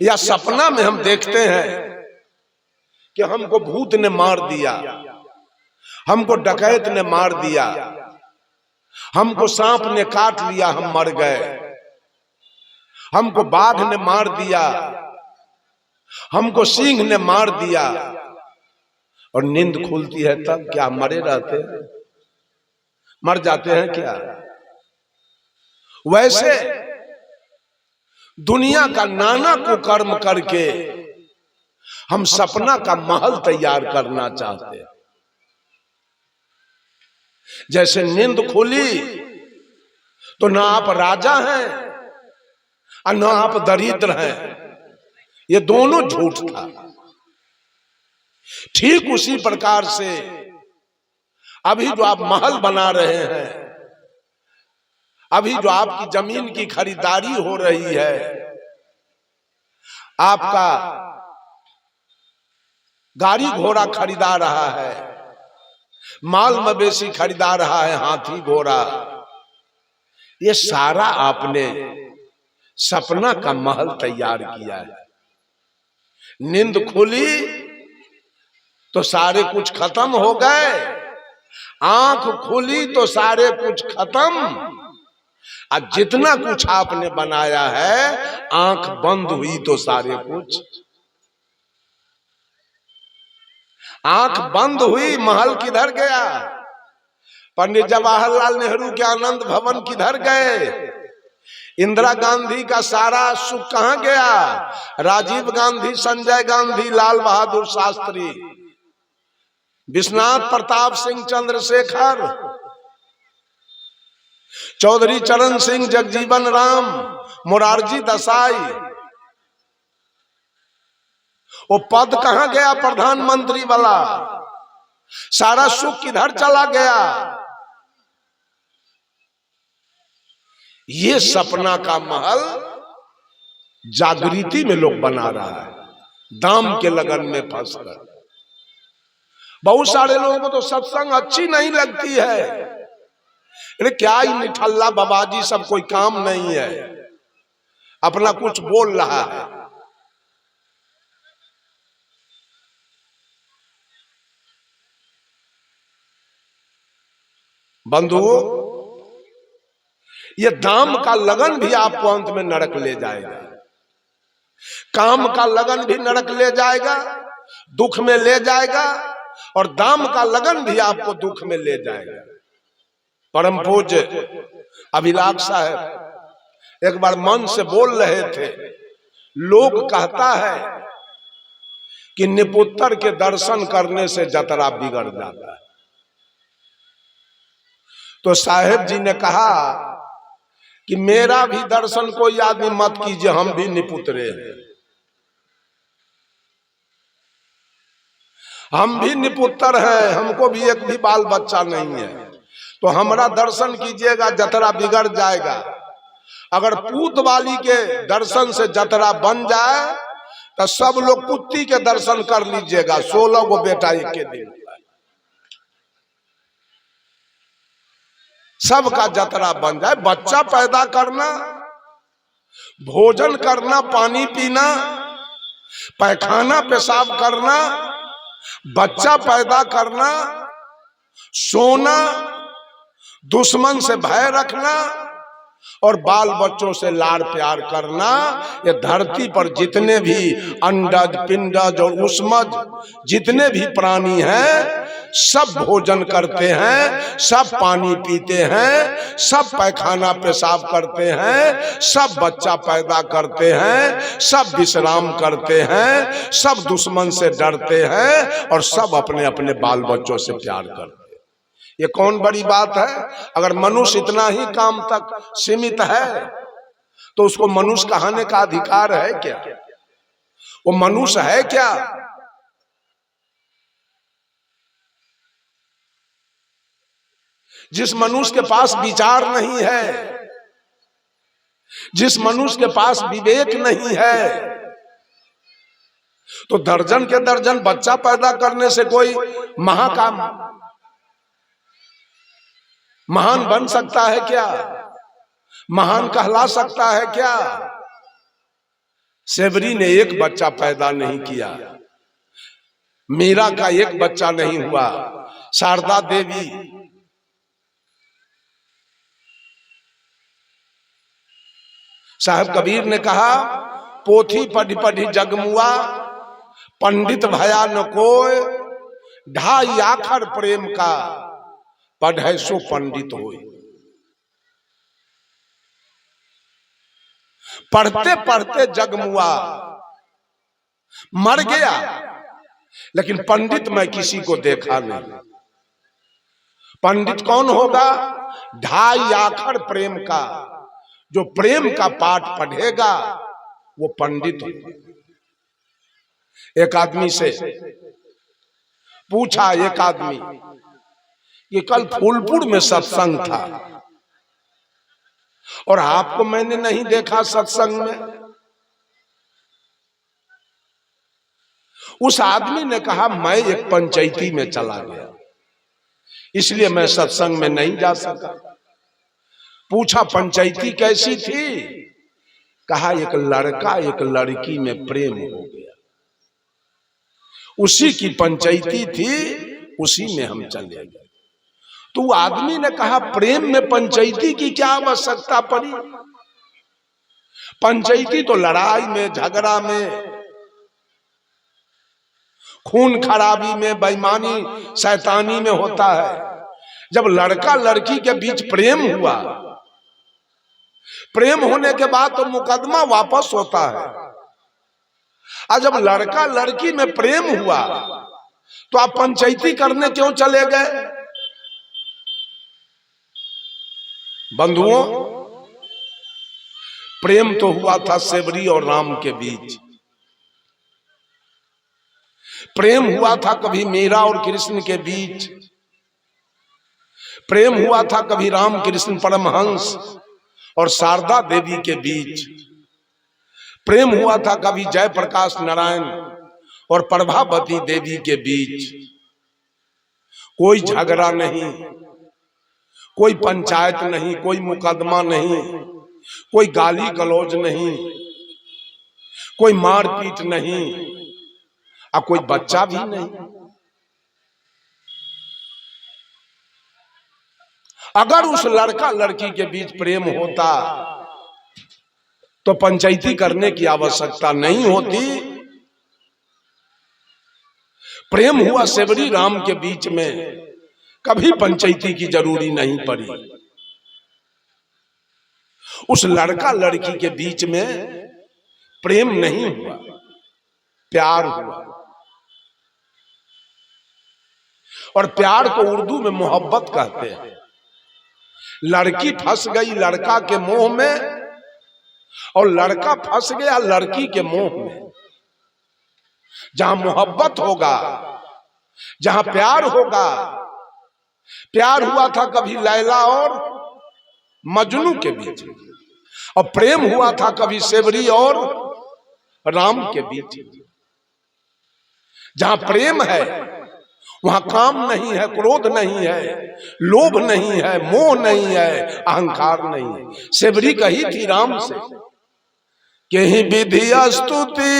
या सपना में हम देखते हैं कि हमको भूत ने मार दिया, हमको डकैत ने मार दिया, हमको सांप ने काट लिया, हम मर गए, हमको बाघ ने मार दिया, हमको सिंह ने मार दिया। और नींद खुलती है तब क्या मरे रहते हैं? मर जाते हैं क्या? वैसे दुनिया का नाना कुकर्म करके हम सपना का महल तैयार करना चाहते हैं। जैसे नींद खुली तो ना आप राजा हैं और ना आप दरिद्र हैं, ये दोनों झूठ था। ठीक उसी प्रकार से अभी जो आप महल बना रहे हैं, अभी जो आपकी जमीन की खरीदारी हो रही है, आपका गाड़ी घोड़ा खरीदा रहा है, माल मवेशी खरीदा रहा है, हाथी घोड़ा, ये सारा आपने सपना का महल तैयार किया है। नींद खुली तो सारे कुछ खत्म हो गए, आंख खुली तो सारे कुछ खत्म। और जितना कुछ आपने बनाया है, आंख बंद हुई तो सारे कुछ, आंख बंद हुई महल किधर गया? पंडित जवाहरलाल नेहरू के आनंद भवन किधर गए? इंदिरा गांधी का सारा सुख कहां गया? राजीव गांधी, संजय गांधी, लाल बहादुर शास्त्री, विश्वनाथ प्रताप सिंह, चंद्रशेखर, चौधरी चरण सिंह, जगजीवन राम, मोरारजी देसाई, वो पद कहां गया प्रधानमंत्री वाला? सारा सुख किधर चला गया? ये सपना का महल जागृति में लोग बना रहा है, दाम के लगन में फंसकर। बहुत सारे लोगों को तो सत्संग अच्छी नहीं लगती है, अरे क्या ही निठल्ला बाबाजी सब, कोई काम नहीं है, अपना कुछ बोल रहा है। बंधुओं, ये दाम का लगन भी आपको अंत में नरक ले जाएगा, काम का लगन भी नरक ले जाएगा, दुख में ले जाएगा, और दाम का लगन भी आपको दुख में ले जाएगा। परम पूज्य अभिलाष साहब एक बार मन से बोल रहे थे, लोग कहता है कि निपुत्तर के दर्शन करने से जतरा बिगड़ जाता है। तो साहेब जी ने कहा कि मेरा भी दर्शन कोई आदमी मत कीजिए, हम भी निपुत्रे हैं, हम भी निपुत्र हैं, हमको भी एक भी बाल बच्चा नहीं है, तो हमारा दर्शन कीजिएगा, जतरा बिगड़ जाएगा। अगर पूत वाली के दर्शन से जतरा बन जाए तो सब लोग कुत्ती के दर्शन कर लीजिएगा, 16 गो बेटा एक के दिन, सबका जतरा बन जाए। बच्चा पैदा करना, भोजन करना, पानी पीना, पैखाना पेशाब करना, बच्चा पैदा करना, सोना, दुश्मन से भय रखना, और बाल बच्चों से लाड़ प्यार करना। ये धरती पर जितने भी अंडज पिंडज और उष्मज जितने भी प्राणी हैं सब भोजन करते हैं, सब पानी पीते हैं, सब पैखाना पेशाब करते हैं, सब बच्चा पैदा करते हैं, सब विश्राम करते हैं, सब दुश्मन से डरते हैं और सब अपने अपने बाल बच्चों से प्यार करते हैं। ये कौन बड़ी बात है? अगर मनुष्य इतना ही काम तक सीमित है तो उसको मनुष्य कहने का अधिकार है क्या? वो मनुष्य है क्या? जिस मनुष्य के पास विचार नहीं है, जिस मनुष्य के पास विवेक नहीं है, तो दर्जन के दर्जन बच्चा पैदा करने से कोई महान बन सकता है क्या? महान कहला सकता है क्या? सेवरी ने एक बच्चा पैदा नहीं किया, मीरा का एक बच्चा नहीं हुआ, शारदा देवी, साहब कबीर ने कहा पोथी पढ़ी पढ़ी जगमुआ, पंडित भया न कोय, ढाई आखर प्रेम का, पढ़े सो पंडित होय। पढ़ते पढ़ते जगमुआ, मर गया, लेकिन पंडित मैं किसी को देखा नहीं। पंडित कौन होगा? ढाई आखर प्रेम का, जो प्रेम का पाठ पढ़ेगा वो पंडित होगा। एक आदमी से पूछा, एक आदमी, ये कल फूलपुर में सत्संग था और आपको मैंने नहीं देखा सत्संग में। उस आदमी ने कहा मैं एक पंचायती में चला गया, इसलिए मैं सत्संग में नहीं जा सका। पूछा पंचायती कैसी थी? कहा एक लड़का एक लड़की में प्रेम हो गया, उसी की पंचायती थी, उसी में हम चले गए। तो आदमी ने कहा प्रेम में पंचायती की क्या आवश्यकता पड़ी? पंचायती तो लड़ाई में, झगड़ा में, खून खराबी में, बेईमानी शैतानी में होता है। जब लड़का लड़की के बीच प्रेम हुआ, प्रेम होने के बाद तो मुकदमा वापस होता है। और जब लड़का लड़की में प्रेम हुआ तो आप पंचायती करने क्यों चले गए? बंधुओं, प्रेम तो हुआ था सेवरी और राम के बीच, प्रेम हुआ था कभी मीरा और कृष्ण के बीच, प्रेम हुआ था कभी राम कृष्ण परमहंस और शारदा देवी के बीच, प्रेम हुआ था कभी जयप्रकाश नारायण और प्रभावती देवी के बीच। कोई झगड़ा नहीं, कोई पंचायत नहीं, कोई मुकदमा नहीं, कोई गाली गलौज नहीं, कोई मारपीट नहीं, और कोई बच्चा भी नहीं। अगर उस लड़का लड़की के बीच प्रेम होता तो पंचायती करने की आवश्यकता नहीं होती। प्रेम हुआ सेवरी राम के बीच में, कभी पंचायती की जरूरी नहीं पड़ी। उस लड़का लड़की के बीच में प्रेम नहीं हुआ, प्यार हुआ। और प्यार को उर्दू में मोहब्बत कहते हैं। लड़की फंस गई लड़का के मोह में और लड़का फंस गया लड़की के मोह में। जहां मोहब्बत होगा, जहां प्यार होगा, प्यार हुआ था कभी लैला और मजनू के बीच, और प्रेम हुआ था कभी सेवरी और राम के बीच। जहां प्रेम है वहां काम नहीं है, क्रोध नहीं है, लोभ नहीं है, मोह नहीं है, अहंकार नहीं है। सेवरी कही थी राम से कि ही विधि स्तुति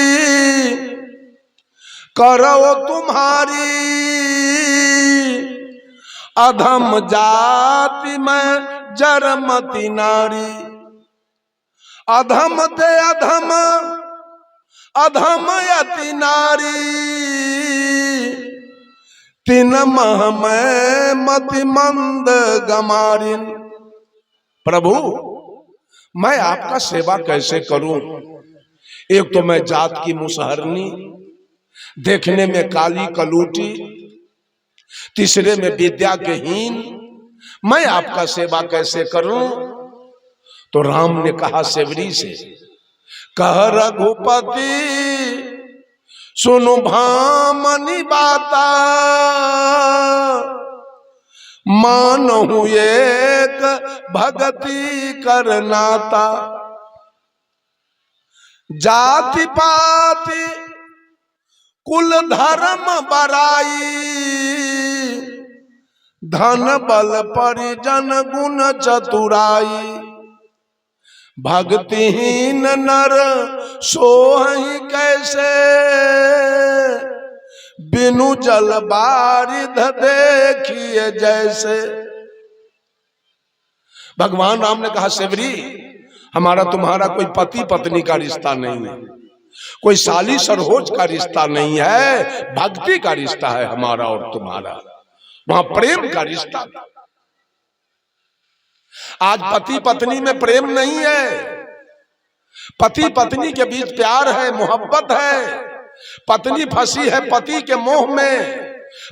करो तुम्हारी, अधम जाति में जरमती नारी। अधम ते अधम अधम यति नारी, तीन मह में मति मंद गमारिन। प्रभु मैं आपका सेवा कैसे करूं? एक तो मैं जात की मुसहरनी, देखने में काली कलूटी, तीसरे में विद्या के हीन, मैं आपका सेवा कैसे करूं? तो राम ने कहा सेवरी से, कह रघुपति सुनु भामनी बाता, मानहु एक भगति करनाता। जाति पाति कुल धर्म बराई, धन बल परिजन गुण चतुराई। भक्तिहीन नर सोहि कैसे, बिनु जल बारिध देखिए जैसे। भगवान राम ने कहा सेवरी, हमारा तुम्हारा कोई पति पत्नी का रिश्ता नहीं है, कोई साली सरहोज का रिश्ता नहीं है, भक्ति का रिश्ता है हमारा और तुम्हारा। वहां प्रेम का रिश्ता था। आज पति पत्नी में प्रेम नहीं है, पति पत्नी के बीच प्यार है, मोहब्बत है। पत्नी फंसी है पति के मोह में,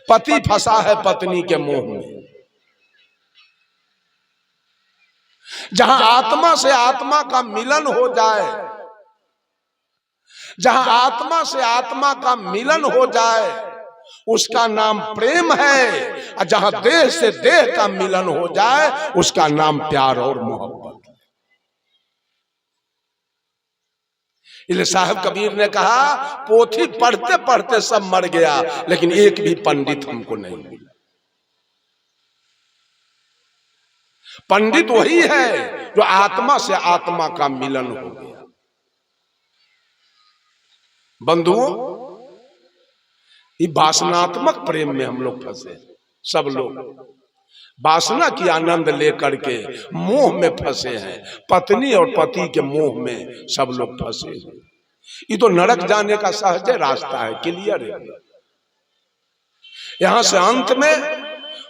पति फंसा है पत्नी के मोह में। जहां आत्मा से आत्मा का मिलन हो जाए, जहां आत्मा से आत्मा का मिलन हो जाए, उसका नाम प्रेम है। और जहां देह से देह का मिलन हो जाए, उसका नाम प्यार और मोहब्बत है। इसलिए साहब कबीर ने कहा, पोथी पढ़ते पढ़ते सब मर गया, लेकिन एक भी पंडित हमको नहीं मिला। पंडित वही है जो आत्मा से आत्मा का मिलन हो गया। बंधुओं, ये वासनात्मक प्रेम में हम लोग फंसे, सब लोग वासना की आनंद लेकर के मोह में फंसे हैं। पत्नी और पति के मोह में सब लोग फंसे हैं। ये तो नरक जाने का सहज रास्ता है, क्लियर है। यहां से अंत में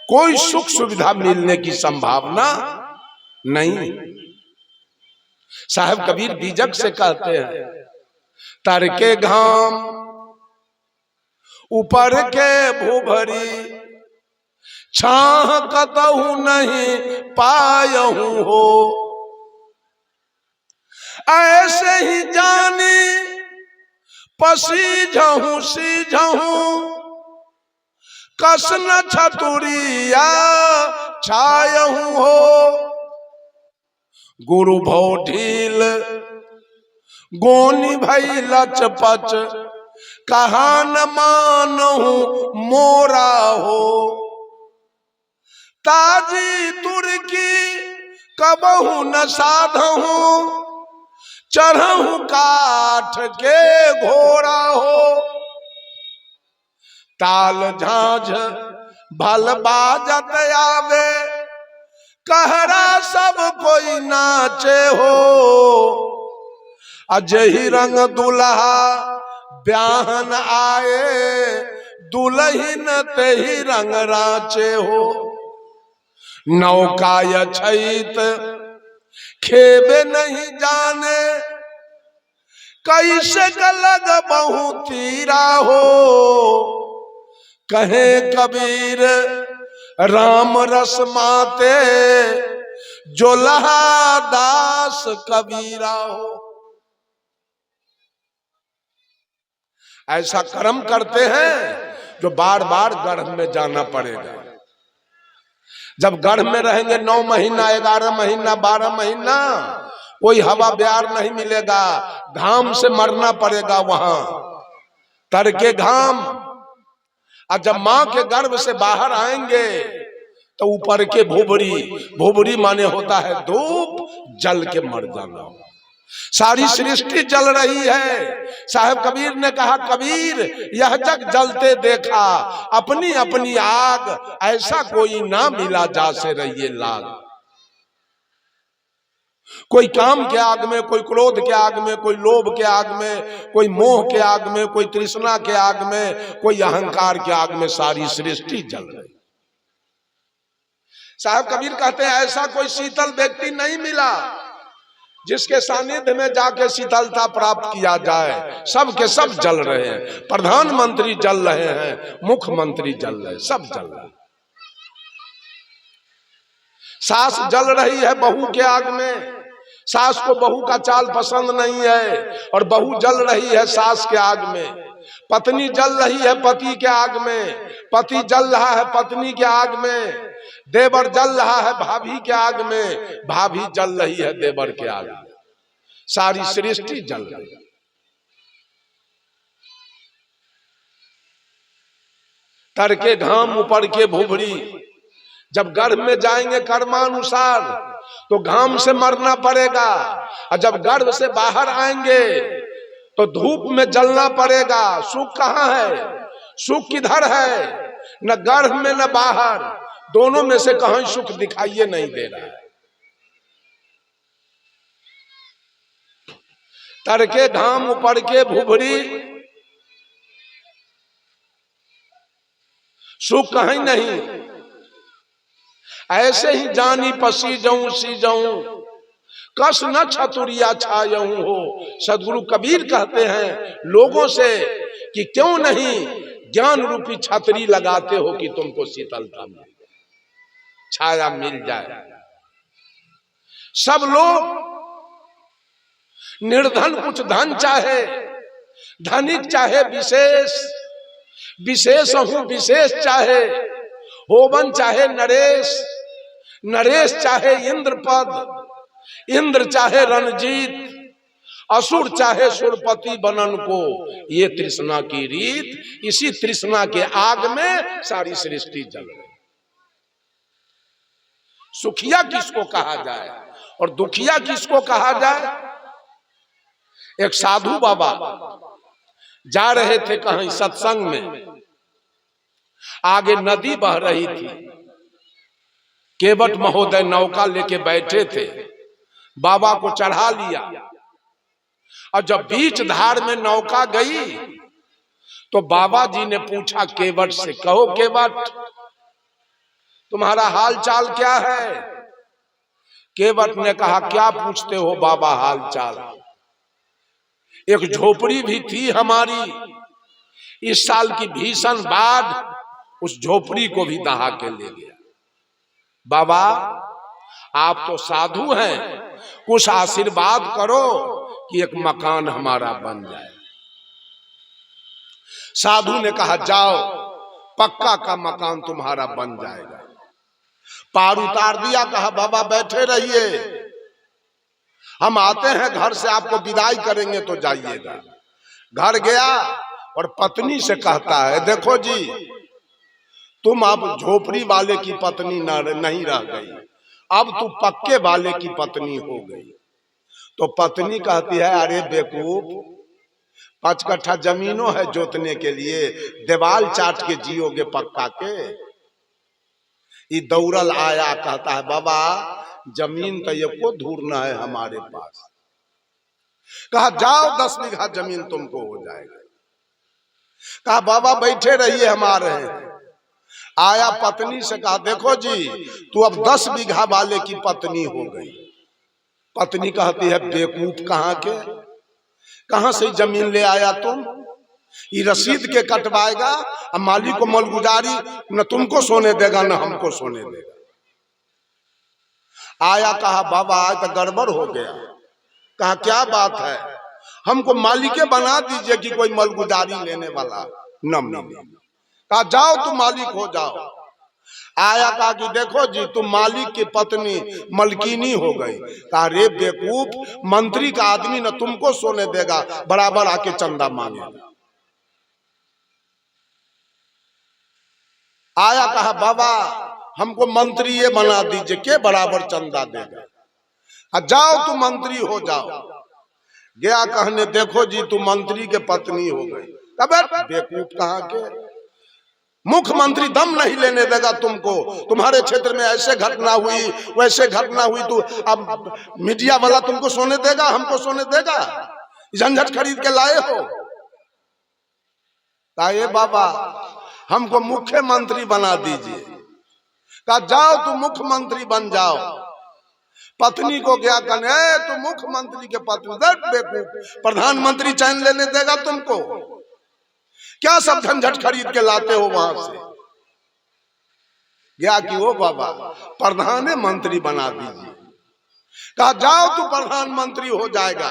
कोई सुख सुविधा मिलने की संभावना नहीं। साहब कबीर बीजक से कहते हैं, तर के घाम ऊपर के भूभरी, छाह कतहु नहीं पायहूं हो। ऐसे ही जानी पसीझहूं सीझहूं, कसन छतुरिया छायहूं हो। गुरु भौ ढील गोनी भई लचपच, कहा न मानहूं मोरा हो। ताजी तुर्की कबहू न साधहूं, चढ़हूं काठ के घोड़ा हो। ताल झांझ भल बाजत आवे, कहरा सब कोई नाचे हो। अजही रंग दुल्हा ब्याहन आए, दुल्हिन तेही रंग राचे हो। नौका छैत खेबे नहीं जाने, कैसे गलग बहु तीरा हो। कहे कबीर राम रस माते, जो लहा दास कबीरा हो। ऐसा कर्म करते हैं जो बार बार गर्भ में जाना पड़ेगा। जब गर्भ में रहेंगे 9 महीना 11 महीना 12 महीना, कोई हवा ब्यार नहीं मिलेगा, घाम से मरना पड़ेगा वहां, तर के घाम। और जब मां के गर्भ से बाहर आएंगे तो ऊपर के भोबरी, भोबरी माने होता है धूप, जल के मर जाना। सारी सृष्टि जल रही है। साहब कबीर ने कहा, कबीर यह जग जलते देखा, अपनी अपनी आग, ऐसा कोई ना मिला जा से रहिए लाग। कोई काम के आग में, कोई क्रोध के आग में, कोई लोभ के आग में, कोई मोह के आग में, कोई तृष्णा के आग में, कोई अहंकार के आग में सारी सृष्टि जल रही। साहब कबीर कहते हैं ऐसा कोई शीतल व्यक्ति नहीं मिला जिसके सानिध्य में जाके शीतलता प्राप्त किया जाए। सब के सब जल रहे हैं, प्रधानमंत्री जल रहे हैं, मुख्यमंत्री जल रहे हैं, सब जल रहे हैं। सास जल रही है बहू के आग में, सास को बहू का चाल पसंद नहीं है और बहू जल रही है सास के आग में। पत्नी जल रही है पति के आग में, पति जल रहा है पत्नी के आग में, देवर जल रहा है भाभी के आग में, भाभी जल रही है देवर के आग में, सारी सृष्टि जल रही है। तर के घाम ऊपर के भुभरी, जब गर्भ में जाएंगे कर्मानुसार तो घाम से मरना पड़ेगा, और जब गर्भ से बाहर आएंगे तो धूप में जलना पड़ेगा। सुख कहाँ है? सुख किधर है? न गर्भ में न बाहर, दोनों में से कहीं सुख दिखाइए नहीं दे रहा है। तर के घाम ऊपर के भुभरी, सुख कहीं नहीं। ऐसे ही जानी पसी जाऊं सी जाऊं, कस न छतुरिया छायऊं हो। सदगुरु कबीर कहते हैं लोगों से कि क्यों नहीं ज्ञान रूपी छतरी लगाते हो कि तुमको शीतलता मिल जाए, छाया मिल जाए। सब लोग निर्धन कुछ धन चाहे, धनिक चाहे विशेष, विशेष हूं विशेष चाहे, होवन चाहे नरेश, नरेश चाहे इंद्र पद, इंद्र चाहे रणजीत, असुर चाहे सुरपति बनन को। ये तृष्णा की रीत, इसी तृष्णा के आग में सारी सृष्टि जल रही। सुखिया किसको कहा जाए और दुखिया किसको कहा जाए? एक साधु बाबा जा रहे थे कहीं सत्संग में, आगे नदी बह रही थी, केवट महोदय नौका लेके बैठे थे, बाबा को चढ़ा लिया, और जब बीच धार में नौका गई तो बाबा जी ने पूछा केवट से, कहो केवट तुम्हारा हाल चाल क्या है? केवट ने कहा क्या पूछते हो बाबा हाल चाल, एक झोपड़ी भी थी हमारी, इस साल की भीषण बाढ़ उस झोपड़ी को भी दहा के ले गया। बाबा आप तो साधु हैं, कुछ आशीर्वाद करो कि एक मकान हमारा बन जाए। साधु ने कहा जाओ पक्का का मकान तुम्हारा बन जाएगा। पार उतार दिया, कहा बाबा बैठे रहिए, हम आते हैं घर से आपको विदाई करेंगे तो जाइएगा। घर गया और पत्नी से कहता है देखो जी तुम अब झोपड़ी वाले की पत्नी नहीं रह गई, अब तू पक्के वाले की पत्नी हो गई। तो पत्नी कहती है अरे बेवकूफ, 5 कट्ठा जमीनों है जोतने के लिए, दीवाल चाट के जियोगे पक्का के? ये दौड़ल आया, कहता है बाबा जमीन तो ये को ढूंढना है हमारे पास। कहा जाओ 10 बीघा जमीन तुमको हो जाएगा। कहा बाबा बैठे रहिए हम आ रहे हैं। आया पत्नी से कहा देखो जी तू अब 10 बीघा वाले की पत्नी हो गई। पत्नी कहती है बेवकूफ कहाँ के, कहां से जमीन ले आया तुम? ये रसीद के कटवाएगा और मालिक को मलगुजारी न तुमको सोने देगा न हमको सोने देगा। आया कहा बाबा आज तो गड़बड़ हो गया। कहा क्या बात है? हमको मालिके बना दीजिए कि कोई मलगुजारी लेने वाला न मिले। कहा जाओ तुम मालिक हो जाओ। आया कहा कि देखो जी तुम मालिक की पत्नी मलकीनी हो गई। कहा रे बेवकूफ, मंत्री का आदमी न तुमको सोने देगा, बराबर आके चंदा मांगेगा। आया कहा बाबा हमको मंत्री ये बना दीजिए के बराबर चंदा देगा। जाओ तुम मंत्री हो जाओ। गया कहने देखो जी तुम मंत्री के पत्नी हो गई। अब बेवकूफ कहाँ के, मुख्यमंत्री दम नहीं लेने देगा तुमको। तुम्हारे क्षेत्र में ऐसे घटना हुई, वैसे घटना हुई, तो अब मीडिया वाला तुमको सोने देगा, हमको सोने देगा? झंझट खरीद के लाए हो। कहा बाबा हमको मुख्यमंत्री बना दीजिए। कहा जाओ तुम मुख्यमंत्री बन जाओ। पत्नी को क्या कहने, तू मुख्यमंत्री के पद बेवकूफ, प्रधानमंत्री चैन लेने देगा तुमको? क्या सब झंझट खरीद के लाते हो वहां से? क्या कि वो बाबा प्रधानमंत्री बना दीजिए। कहा जाओ तू प्रधानमंत्री हो जाएगा।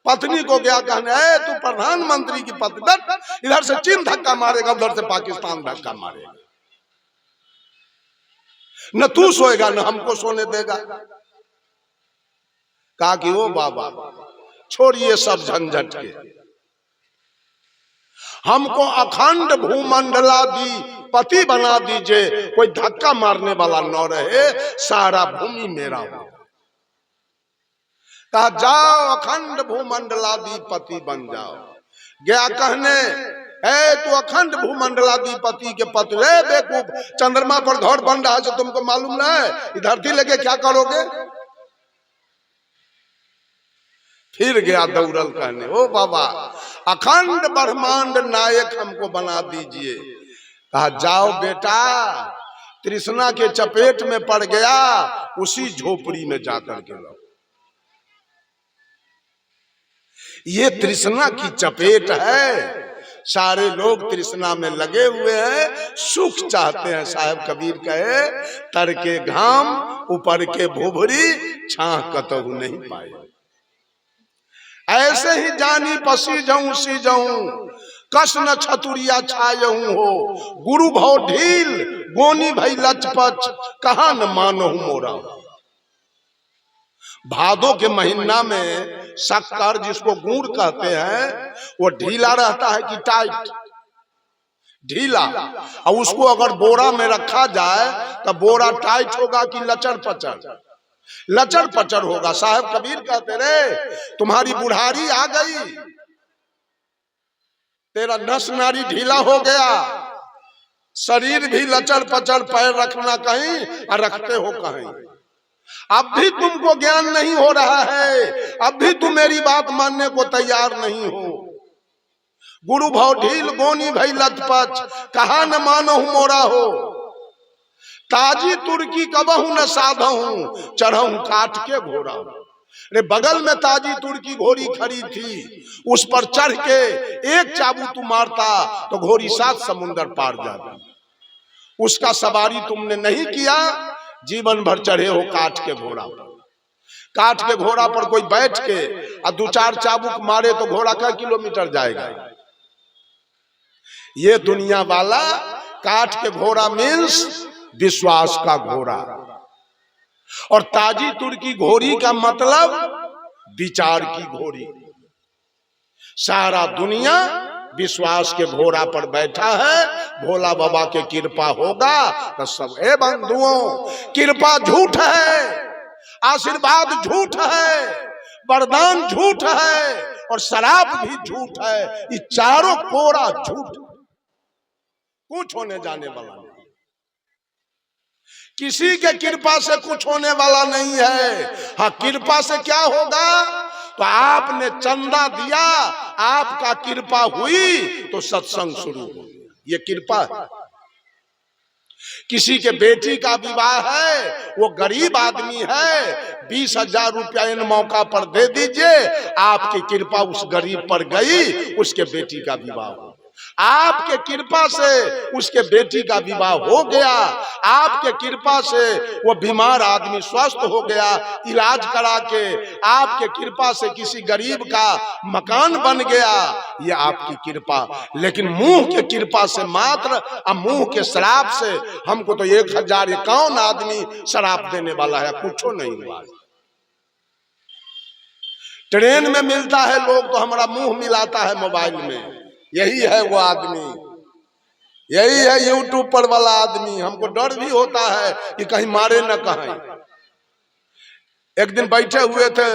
पत्नी को क्या कहने, तू प्रधानमंत्री की पत्नी, इधर से चीन धक्का मारेगा, उधर से पाकिस्तान धक्का मारेगा। न तू सोएगा न हमको सोने देगा। कहा कि वो बाबा छोड़िए सब झंझट के, हमको अखंड भूमंडलाधिपति बना दीजिए, कोई धक्का मारने वाला न रहे, सारा भूमि मेरा हो। कहा जाओ अखंड भूमंडलाधिपति बन जाओ। गया कहने, तू अखंड भूमंडलाधिपति के पत्र है बेवकूफ, चंद्रमा पर घर बन रहा है तुमको मालूम ना है? धरती लेके क्या करोगे? फिर गया दौड़ल कहने, ओ बाबा अखंड ब्रह्मांड नायक हमको बना दीजिए। कहा जाओ बेटा, तृष्णा के चपेट में पड़ गया, उसी झोपड़ी में जाकर के रहो। ये तृष्णा की चपेट है, सारे लोग तृष्णा में लगे हुए हैं, सुख चाहते हैं। साहब कबीर कहे, तर के घाम ऊपर के भुभरी, छाह कतहु नहीं पाए। ऐसे ही जानी पसी जाऊं सी जाऊं, कस न छतुरिया छायहूं हो, गुरु भव ढील गोनी भई लचपच, कहा न मानहु मोरा। भादों के महीना में शक्कर, जिसको गुड़ कहते हैं, वो ढीला रहता है कि टाइट? ढीला। और उसको अगर बोरा में रखा जाए तो बोरा टाइट होगा कि लचर पचर? लचर पचर होगा। साहब कबीर कहते रे, तुम्हारी बुढ़ारी आ गई, तेरा नस नारी ढीला हो गया, शरीर भी लचर पचर, पैर रखना कहीं और रखते हो कहीं। अब भी तुमको ज्ञान नहीं हो रहा है, अब भी तुम मेरी बात मानने को तैयार नहीं हो। गुरु भव ढील गोनी भई लचपच, कहा न मानो मोरा हो। ताजी तुर्की कबहू न साधहूं, चढ़हूं काट के घोड़ा। रे बगल में ताजी तुर्की घोड़ी खड़ी थी, उस पर चढ़ के एक चाबू तू मारता तो घोड़ी 7 समुंदर पार जाती। उसका सवारी तुमने नहीं किया, जीवन भर चढ़े हो काठ के घोड़ा पर। काठ के घोड़ा पर कोई बैठ के और 2-4 चाबुक मारे तो घोड़ा क्या किलोमीटर जाएगा? ये दुनिया वाला काठ के घोड़ा मीन्स विश्वास का घोड़ा, और ताजी तुर्की घोड़ी का मतलब विचार की घोड़ी। सारा दुनिया विश्वास के घोड़ा पर बैठा है, भोला बाबा के कृपा होगा तो सब। ए बंधुओं, कृपा झूठ है, आशीर्वाद झूठ है, वरदान झूठ है, और शराब भी झूठ है। ये चारों कोरा झूठ, कुछ होने जाने वाला नहीं। किसी के कृपा से कुछ होने वाला नहीं है। हाँ, कृपा से क्या होगा? तो आपने चंदा दिया, आपका कृपा हुई तो सत्संग शुरू हो गया, ये कृपा है। किसी के बेटी का विवाह है, वो गरीब आदमी है, 20,000 रुपया इन मौका पर दे दीजिए, आपकी कृपा उस गरीब पर गई, उसके बेटी का विवाह हो। आपके कृपा से उसके बेटी का विवाह हो गया, आपके कृपा से वो बीमार आदमी स्वस्थ हो गया, इलाज करा के आपके कृपा से किसी गरीब का मकान बन गया, ये आपकी कृपा। लेकिन मुंह के कृपा से मात्र, और मुंह के शराब से हमको तो 1051 आदमी शराब देने वाला है, कुछ नहीं हुआ। ट्रेन में मिलता है लोग तो हमारा मुंह मिलाता है मोबाइल में, यही है वो आदमी, यही है यूट्यूब पर वाला आदमी। हमको डर भी होता है कि कहीं मारे न कहीं। एक दिन बैठे हुए थे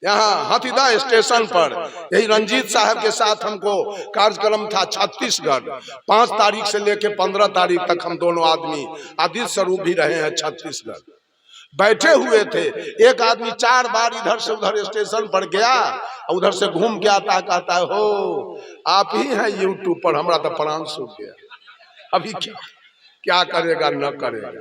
यहाँ हाथीदा स्टेशन पर यही रंजीत साहब के साथ हमको कार्यक्रम था छत्तीसगढ़। 5 तारीख से लेकर 15 तारीख तक हम दोनों आदमी आदित्य स्वरूप भी रहे हैं छत्तीसगढ़। बैठे हुए थे, एक आदमी 4 बार इधर से उधर स्टेशन पर गया, उधर से घूम के आता है, कहता है हो आप ही हैं यूट्यूब पर। हमारा तो प्राण सूख गया, अभी क्या करेगा न करेगा।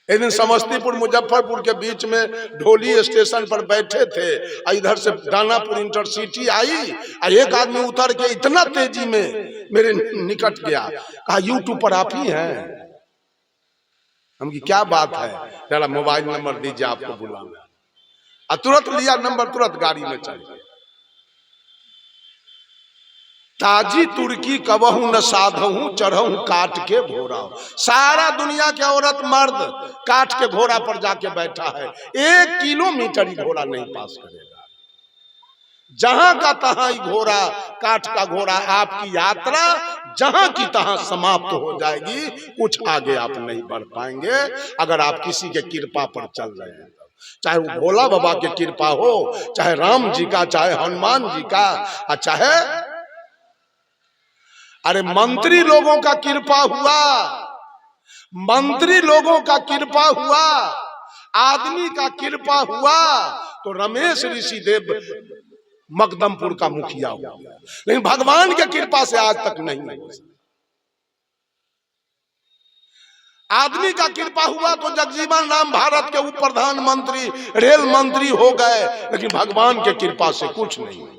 एक दिन समस्तीपुर मुजफ्फरपुर के बीच में ढोली स्टेशन पर बैठे थे, इधर से दानापुर इंटरसिटी आई, एक आदमी उतर के इतना तेजी में मेरे निकट गया, कहा यूट्यूब पर आप ही हैं। हम की क्या बात है, जरा मोबाइल नंबर दीजिए आपको बुलाना। तुरंत लिया नंबर, तुरंत गाड़ी में चल गया। ताजी तुर्की कबहू न साधहू चढ़हू काट के घोड़ा। सारा दुनिया के औरत मर्द काट के घोड़ा पर जाके बैठा है, 1 किलोमीटर ही घोड़ा नहीं पास करेगा। जहां का तहां ही घोड़ा, काट का घोड़ा। आपकी यात्रा जहां की तहां समाप्त हो जाएगी, कुछ आगे आप नहीं बढ़ पाएंगे अगर आप किसी के कृपा पर चल रहे हैं। चाहे वो भोला बाबा की कृपा हो, चाहे राम जी का, चाहे हनुमान जी का, चाहे अरे मंत्री लोगों का कृपा हुआ, मंत्री लोगों का कृपा हुआ, आदमी का कृपा हुआ तो रमेश ऋषिदेव मकदमपुर का मुखिया हुआ, लेकिन भगवान के कृपा से आज तक नहीं हुआ। आदमी का कृपा हुआ तो जगजीवन राम भारत के उप प्रधानमंत्री, रेल मंत्री हो गए, लेकिन भगवान के कृपा से कुछ नहीं हुआ।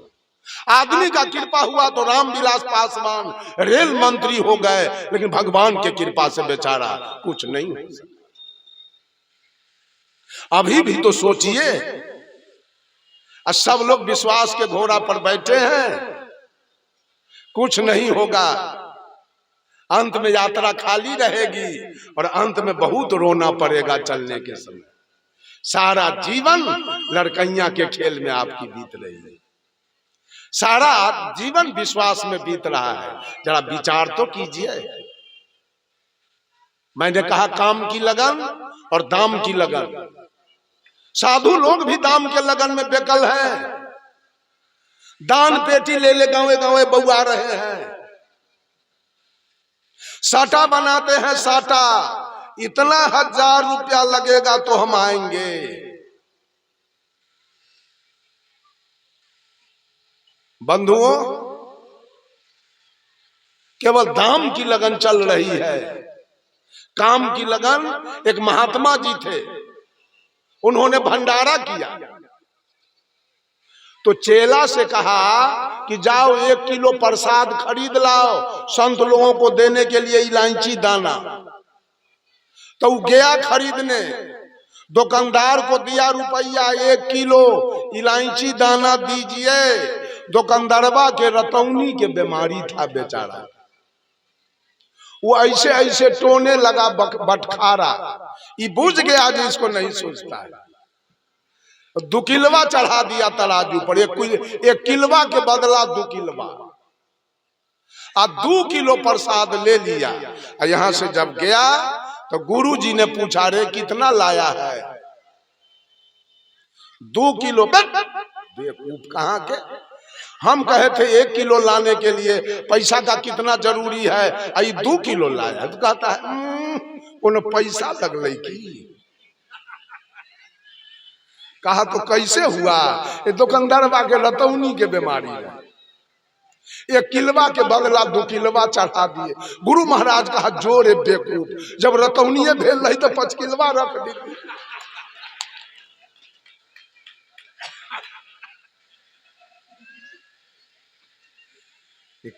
आदमी का कृपा हुआ तो रामविलास पासवान रेल मंत्री हो गए, लेकिन भगवान के कृपा से बेचारा कुछ नहीं हो सका। अभी भी तो सोचिए, सब लोग विश्वास के घोड़ा पर बैठे हैं, कुछ नहीं होगा। अंत में यात्रा खाली रहेगी और अंत में बहुत रोना पड़ेगा चलने के समय। सारा जीवन लड़कैया के खेल में आपकी बीत रही है, सारा जीवन विश्वास में बीत रहा है। जरा विचार तो कीजिए। मैंने कहा काम की लगन और दाम की लगन। साधु लोग भी दाम के लगन में बेकल हैं, दान पेटी ले ले गांवे गांवे बउआ रहे हैं, साटा बनाते हैं साटा, इतना 1000 रुपया लगेगा तो हम आएंगे। बंधुओं, केवल दाम की लगन चल रही है, काम की लगन। एक महात्मा जी थे, उन्होंने भंडारा किया तो चेला से कहा कि जाओ 1 किलो प्रसाद खरीद लाओ, संत लोगों को देने के लिए इलायची दाना। तो वो गया खरीदने, दुकानदार को दिया रुपया 1 किलो इलायची दाना दीजिए। दुकानदारवा के रतौनी के बीमारी था बेचारा, वो ऐसे ऐसे टोने लगा बटखारा। ये बुझ गया जी, इसको नहीं सोचता है। 2 किलवा चढ़ा दिया तराजू पर, 1 किलवा के बदला 2 किलवा, 2 किलो प्रसाद ले लिया। यहां से जब गया तो गुरु जी ने पूछा, रे कितना लाया है? 2 किलो। बेवकूफ कहाँ के, हम कहे थे 1 किलो लाने के लिए पैसा का कितना जरूरी है, आई 2 किलो लाया। तो कहता है कोनो पैसा लगल की। कहा तो कैसे हुआ? ये दुकानदार के रतौनी के बीमारी है, 1 किलवा के बदला 2 किलवा चढ़ा दिए। गुरु महाराज कहा जोरे बेवकूफ, जब रतौनिये भेल रही तो 5 किलवा रख दी।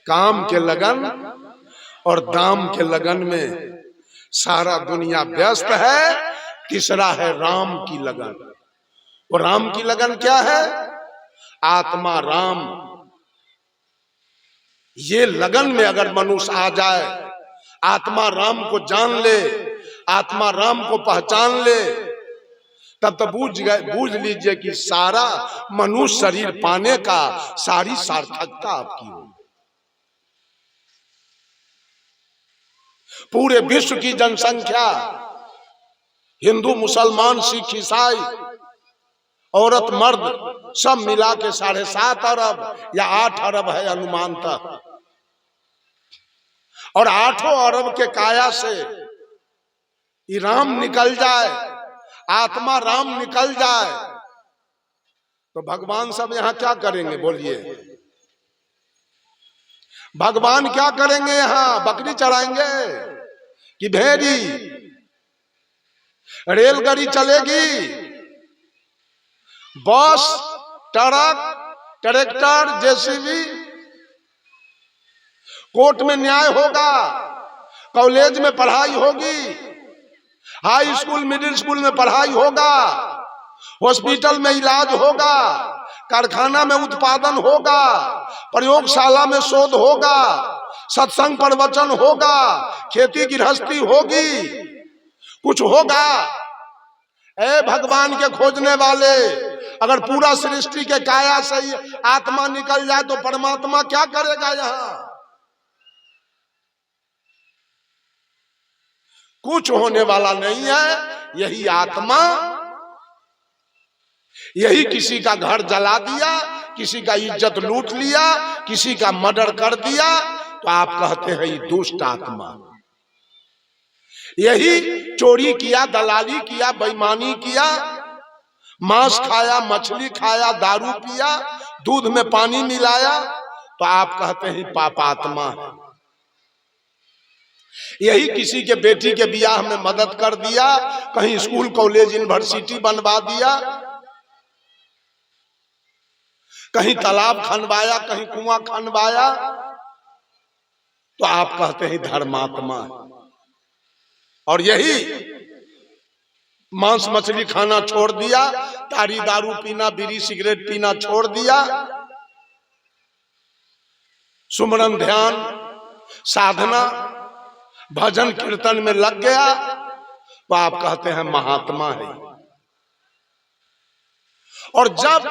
काम के लगन और दाम के लगन में सारा दुनिया व्यस्त है। तीसरा है राम की लगन। और राम की लगन क्या है? आत्मा राम। ये लगन में अगर मनुष्य आ जाए, आत्मा राम को जान ले, आत्मा राम को पहचान ले, तब तो बूझ लीजिए कि सारा मनुष्य शरीर पाने का सारी सार्थकता आपकी होगी। पूरे विश्व की जनसंख्या, हिंदू मुसलमान सिख ईसाई औरत मर्द सब मिला के 7.5 अरब या 8 अरब है अनुमानतः। और 8 अरब के काया से ये राम निकल जाए, आत्मा राम निकल जाए, तो भगवान सब यहां क्या करेंगे बोलिए? भगवान क्या करेंगे यहां? बकरी चढ़ाएंगे कि भेड़ी? रेलगाड़ी चलेगी, बस, ट्रक, ट्रैक्टर, जेसीबी। कोर्ट में न्याय होगा, कॉलेज में पढ़ाई होगी, हाई स्कूल मिडिल स्कूल में पढ़ाई होगा, हॉस्पिटल में इलाज होगा, कारखाना में उत्पादन होगा, प्रयोगशाला में शोध होगा, सत्संग प्रवचन होगा, खेती गृहस्थी होगी, कुछ होगा। ए भगवान के खोजने वाले, अगर पूरा सृष्टि के काया से ही आत्मा निकल जाए तो परमात्मा क्या करेगा यहां? कुछ होने वाला नहीं है। यही आत्मा, यही किसी का घर जला दिया, किसी का इज्जत लूट लिया, किसी का मर्डर कर दिया, तो आप कहते हैं ये दुष्ट आत्मा। यही चोरी किया, दलाली किया, बेईमानी किया, मांस खाया, मछली खाया, दारू पिया, दूध में पानी मिलाया, तो आप कहते हैं पापात्मा है। यही किसी के बेटी के बियाह में मदद कर दिया, कहीं स्कूल कॉलेज यूनिवर्सिटी बनवा दिया, कहीं तालाब खनवाया, कहीं कुआं खनवाया, तो आप कहते हैं धर्मात्मा है। और यही मांस मछली खाना छोड़ दिया, तारी दारू पीना, बीड़ी सिगरेट पीना छोड़ दिया, सुमरन ध्यान साधना भजन कीर्तन में लग गया, तो आप कहते हैं महात्मा है। और जब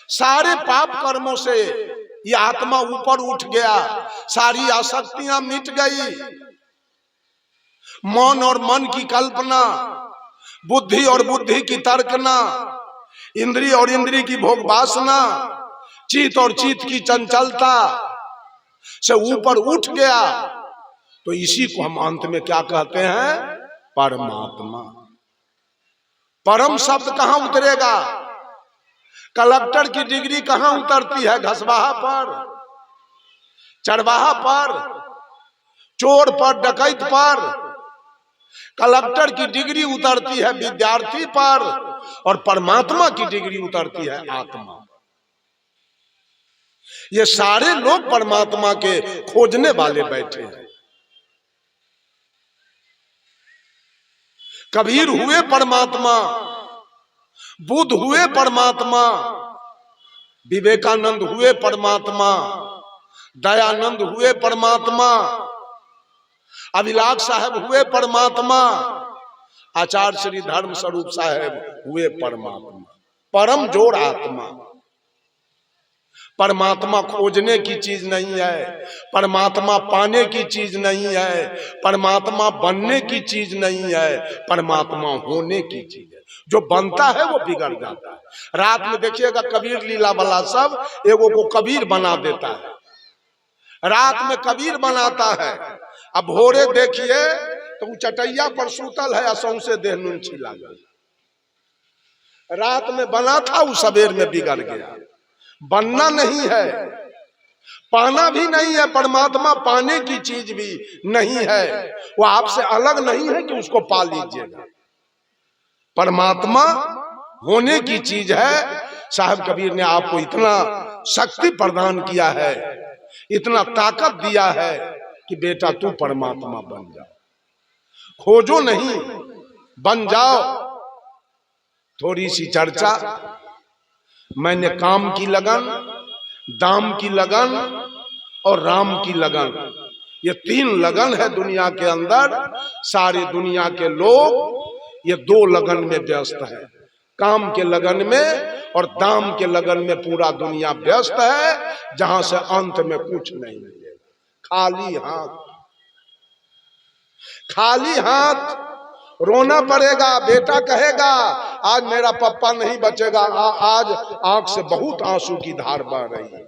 सारे पाप कर्मों से ये आत्मा ऊपर उठ गया, सारी आसक्तियां मिट गई, मन और मन की कल्पना, बुद्धि और बुद्धि की तर्कना, इंद्रिय और इंद्रिय की भोग वासना, चित्त और चित्त की चंचलता से ऊपर उठ गया, तो इसी को हम अंत में क्या कहते हैं? परमात्मा। परम शब्द कहां उतरेगा? कलेक्टर की डिग्री कहां उतरती है? घसवाहा पर, चरवाहा पर, चोर पर, डकैत पर। कलेक्टर की डिग्री उतरती है विद्यार्थी पर, और परमात्मा की डिग्री उतरती है आत्मा। ये सारे लोग परमात्मा के खोजने वाले बैठे हैं। कबीर हुए परमात्मा, बुद्ध हुए परमात्मा, विवेकानंद हुए परमात्मा, दयानंद हुए परमात्मा, अभिलाष साहब हुए परमात्मा, आचार्य श्री धर्म स्वरूप साहब हुए परमात्मा। परम जोड़ आत्मा। परमात्मा खोजने की चीज नहीं है, परमात्मा पाने की चीज नहीं है, परमात्मा बनने की चीज नहीं है, परमात्मा होने की चीज है। जो बनता है वो बिगड़ जाता है। रात में देखिएगा कबीर लीला वाला सब एगो को कबीर बना देता है, रात में कबीर बनाता है। अब भोरे देखिए तो चटैया पर सूतल है, सौंसे देह नून छिला गया। रात में बना था, वो सवेर में बिगड़ गया। बनना नहीं है, पाना भी नहीं है। परमात्मा पाने की चीज भी नहीं है, वो आपसे अलग नहीं है कि उसको पा लीजिएगा। परमात्मा होने की चीज है। साहब कबीर ने आपको इतना शक्ति प्रदान किया है, इतना ताकत दिया है कि बेटा तू परमात्मा बन जा। खोजो नहीं, बन जाओ। थोड़ी सी चर्चा। मैंने काम की लगन, दाम की लगन और राम की लगन, ये 3 लगन है दुनिया के अंदर। सारी दुनिया के लोग ये 2 लगन में व्यस्त है, काम के लगन में और दाम के लगन में पूरा दुनिया व्यस्त है, जहां से अंत में कुछ नहीं मिलेगा। खाली हाथ, खाली हाथ रोना पड़ेगा। बेटा कहेगा आज मेरा पप्पा नहीं बचेगा, आज आंख से बहुत आंसू की धार बह रही है।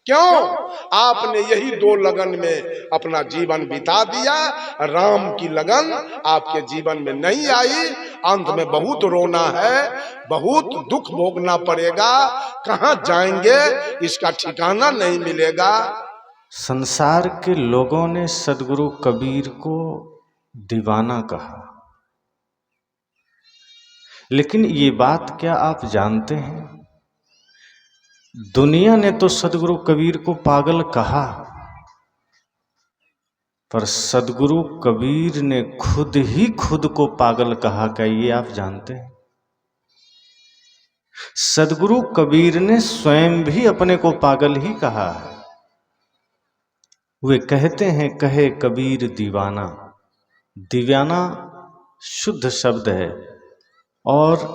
क्यों? आपने यही 2 लगन में अपना जीवन बिता दिया, राम की लगन आपके जीवन में नहीं आई। अंत में बहुत रोना है, बहुत दुख भोगना पड़ेगा, कहां जाएंगे इसका ठिकाना नहीं मिलेगा। संसार के लोगों ने सदगुरु कबीर को दीवाना कहा, लेकिन ये बात क्या आप जानते हैं, दुनिया ने तो सदगुरु कबीर को पागल कहा, पर सदगुरु कबीर ने खुद ही खुद को पागल कहा। क्या ये आप जानते हैं? सदगुरु कबीर ने स्वयं भी अपने को पागल ही कहा है। वे कहते हैं, कहे कबीर दीवाना। दीवाना शुद्ध शब्द है और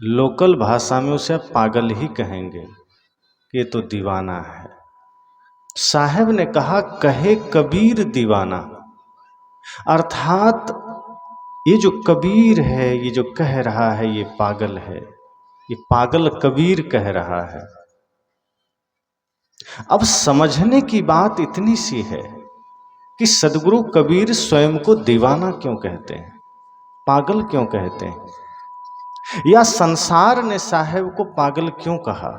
लोकल भाषा में उसे आप पागल ही कहेंगे कि ये तो दीवाना है। साहब ने कहा, कहे कबीर दीवाना, अर्थात ये जो कबीर है, ये जो कह रहा है, ये पागल है, ये पागल कबीर कह रहा है। अब समझने की बात इतनी सी है कि सदगुरु कबीर स्वयं को दीवाना क्यों कहते हैं, पागल क्यों कहते हैं, या संसार ने साहब को पागल क्यों कहा।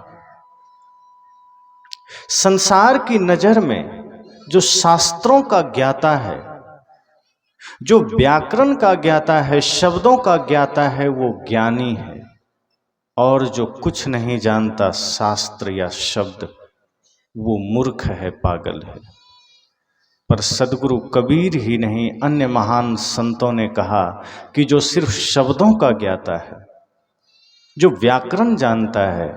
संसार की नजर में जो शास्त्रों का ज्ञाता है, जो व्याकरण का ज्ञाता है, शब्दों का ज्ञाता है, वो ज्ञानी है, और जो कुछ नहीं जानता शास्त्र या शब्द, वो मूर्ख है, पागल है। पर सदगुरु कबीर ही नहीं, अन्य महान संतों ने कहा कि जो सिर्फ शब्दों का ज्ञाता है, जो व्याकरण जानता है,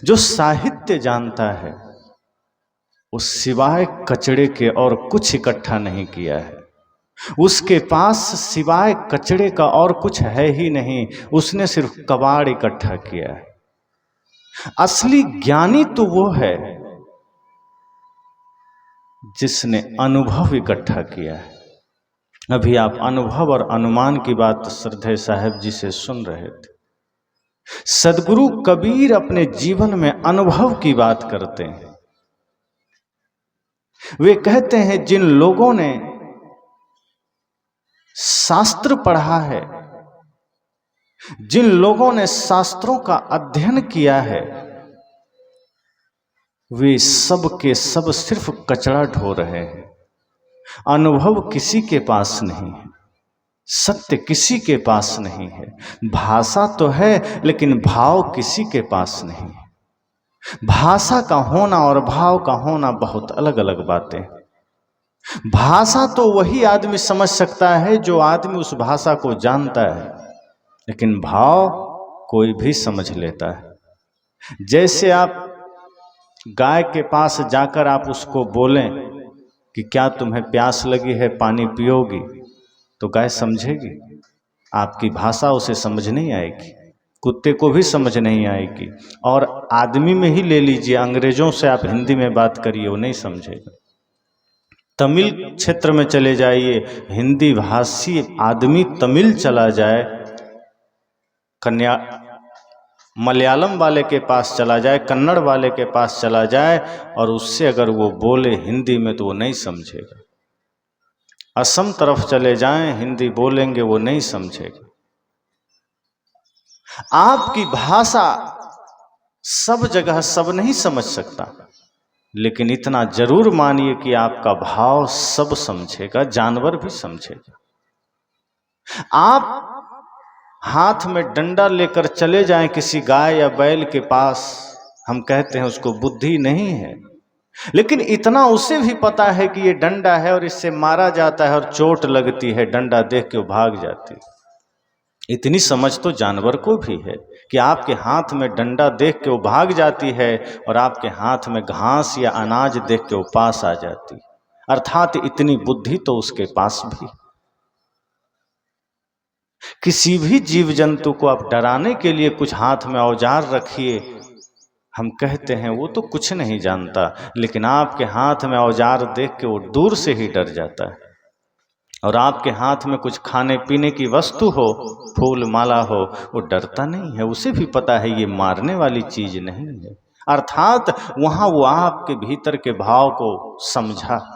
जो साहित्य जानता है, वो सिवाय कचड़े के और कुछ इकट्ठा नहीं किया है। उसके पास सिवाय कचड़े का और कुछ है ही नहीं, उसने सिर्फ कबाड़ इकट्ठा किया है। असली ज्ञानी तो वो है जिसने अनुभव इकट्ठा किया है। अभी आप अनुभव और अनुमान की बात श्रद्धेय साहब जी से सुन रहे थे। सदगुरु कबीर अपने जीवन में अनुभव की बात करते हैं। वे कहते हैं, जिन लोगों ने शास्त्र पढ़ा है, जिन लोगों ने शास्त्रों का अध्ययन किया है, वे सब के सब सिर्फ कचरा ढो रहे हैं। अनुभव किसी के पास नहीं है, सत्य किसी के पास नहीं है, भाषा तो है लेकिन भाव किसी के पास नहीं है। भाषा का होना और भाव का होना बहुत अलग अलग बातें। भाषा तो वही आदमी समझ सकता है जो आदमी उस भाषा को जानता है, लेकिन भाव कोई भी समझ लेता है। जैसे आप गाय के पास जाकर आप उसको बोलें कि क्या तुम्हें प्यास लगी है, पानी पियोगी, तो गाय समझेगी, आपकी भाषा उसे समझ नहीं आएगी, कुत्ते को भी समझ नहीं आएगी। और आदमी में ही ले लीजिए, अंग्रेजों से आप हिंदी में बात करिए, वो नहीं समझेगा। तमिल क्षेत्र में चले जाइए, हिंदी भाषी आदमी तमिल चला जाए, मलयालम वाले के पास चला जाए, कन्नड़ वाले के पास चला जाए, और उससे अगर वो बोले हिंदी में तो वो नहीं समझेगा। असम तरफ चले जाएं, हिंदी बोलेंगे, वो नहीं समझेगा। आपकी भाषा सब जगह सब नहीं समझ सकता, लेकिन इतना जरूर मानिए कि आपका भाव सब समझेगा, जानवर भी समझेगा। आप हाथ में डंडा लेकर चले जाएं किसी गाय या बैल के पास, हम कहते हैं उसको बुद्धि नहीं है, लेकिन इतना उसे भी पता है कि ये डंडा है और इससे मारा जाता है और चोट लगती है, डंडा देख के वो भाग जाती है। इतनी समझ तो जानवर को भी है कि आपके हाथ में डंडा देख के वो भाग जाती है और आपके हाथ में घास या अनाज देख के वो पास आ जाती है। अर्थात इतनी बुद्धि तो उसके पास भी। किसी भी जीव जंतु को आप डराने के लिए कुछ हाथ में औजार रखिए, हम कहते हैं वो तो कुछ नहीं जानता, लेकिन आपके हाथ में औजार देख के वो दूर से ही डर जाता है। और आपके हाथ में कुछ खाने पीने की वस्तु हो, फूल माला हो, वो डरता नहीं है, उसे भी पता है ये मारने वाली चीज नहीं है। अर्थात वहां वो आपके भीतर के भाव को समझा।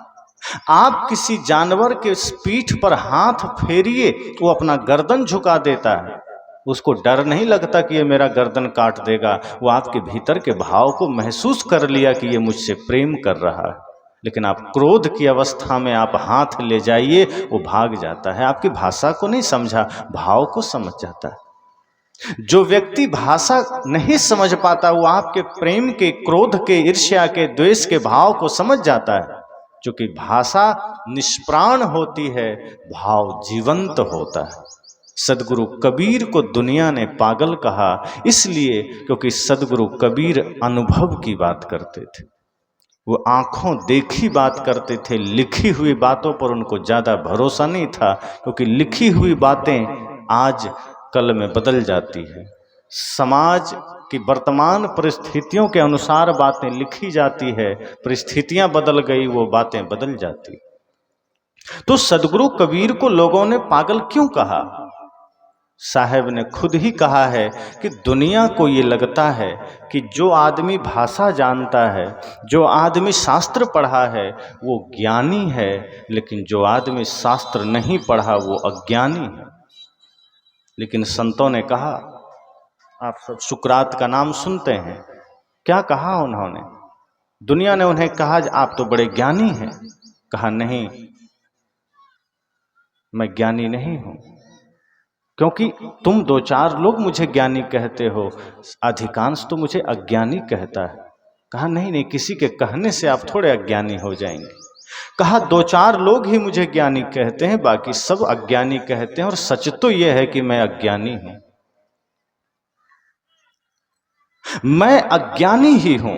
आप किसी जानवर के पीठ पर हाथ फेरिए, वो अपना गर्दन झुका देता है, उसको डर नहीं लगता कि ये मेरा गर्दन काट देगा। वो आपके भीतर के भाव को महसूस कर लिया कि ये मुझसे प्रेम कर रहा है। लेकिन आप क्रोध की अवस्था में आप हाथ ले जाइए, वो भाग जाता है। आपकी भाषा को नहीं समझा, भाव को समझ जाता है। जो व्यक्ति भाषा नहीं समझ पाता, वो आपके प्रेम के, क्रोध के, ईर्ष्या के, द्वेष के भाव को समझ जाता है। क्योंकि भाषा निष्प्राण होती है, भाव जीवंत होता है। सदगुरु कबीर को दुनिया ने पागल कहा इसलिए क्योंकि सदगुरु कबीर अनुभव की बात करते थे। वो आंखों देखी बात करते थे, लिखी हुई बातों पर उनको ज्यादा भरोसा नहीं था, क्योंकि लिखी हुई बातें आज कल में बदल जाती है। समाज की वर्तमान परिस्थितियों के अनुसार बातें लिखी जाती है, परिस्थितियां बदल गई, वो बातें बदल जाती। तो सदगुरु कबीर को लोगों ने पागल क्यों कहा? साहब ने खुद ही कहा है कि दुनिया को ये लगता है कि जो आदमी भाषा जानता है, जो आदमी शास्त्र पढ़ा है, वो ज्ञानी है, लेकिन जो आदमी शास्त्र नहीं पढ़ा वो अज्ञानी है। लेकिन संतों ने कहा, आप सब सुकरात का नाम सुनते हैं, क्या कहा उन्होंने? दुनिया ने उन्हें कहा आप तो बड़े ज्ञानी हैं। कहा नहीं, मैं ज्ञानी नहीं हूं, क्योंकि तुम दो चार लोग मुझे ज्ञानी कहते हो, अधिकांश तो मुझे अज्ञानी कहता है। कहा नहीं नहीं, किसी के कहने से आप थोड़े अज्ञानी हो जाएंगे। कहा दो चार लोग ही मुझे ज्ञानी कहते हैं, बाकी सब अज्ञानी कहते हैं, और सच तो यह है कि मैं अज्ञानी हूं। मैं अज्ञानी ही हूं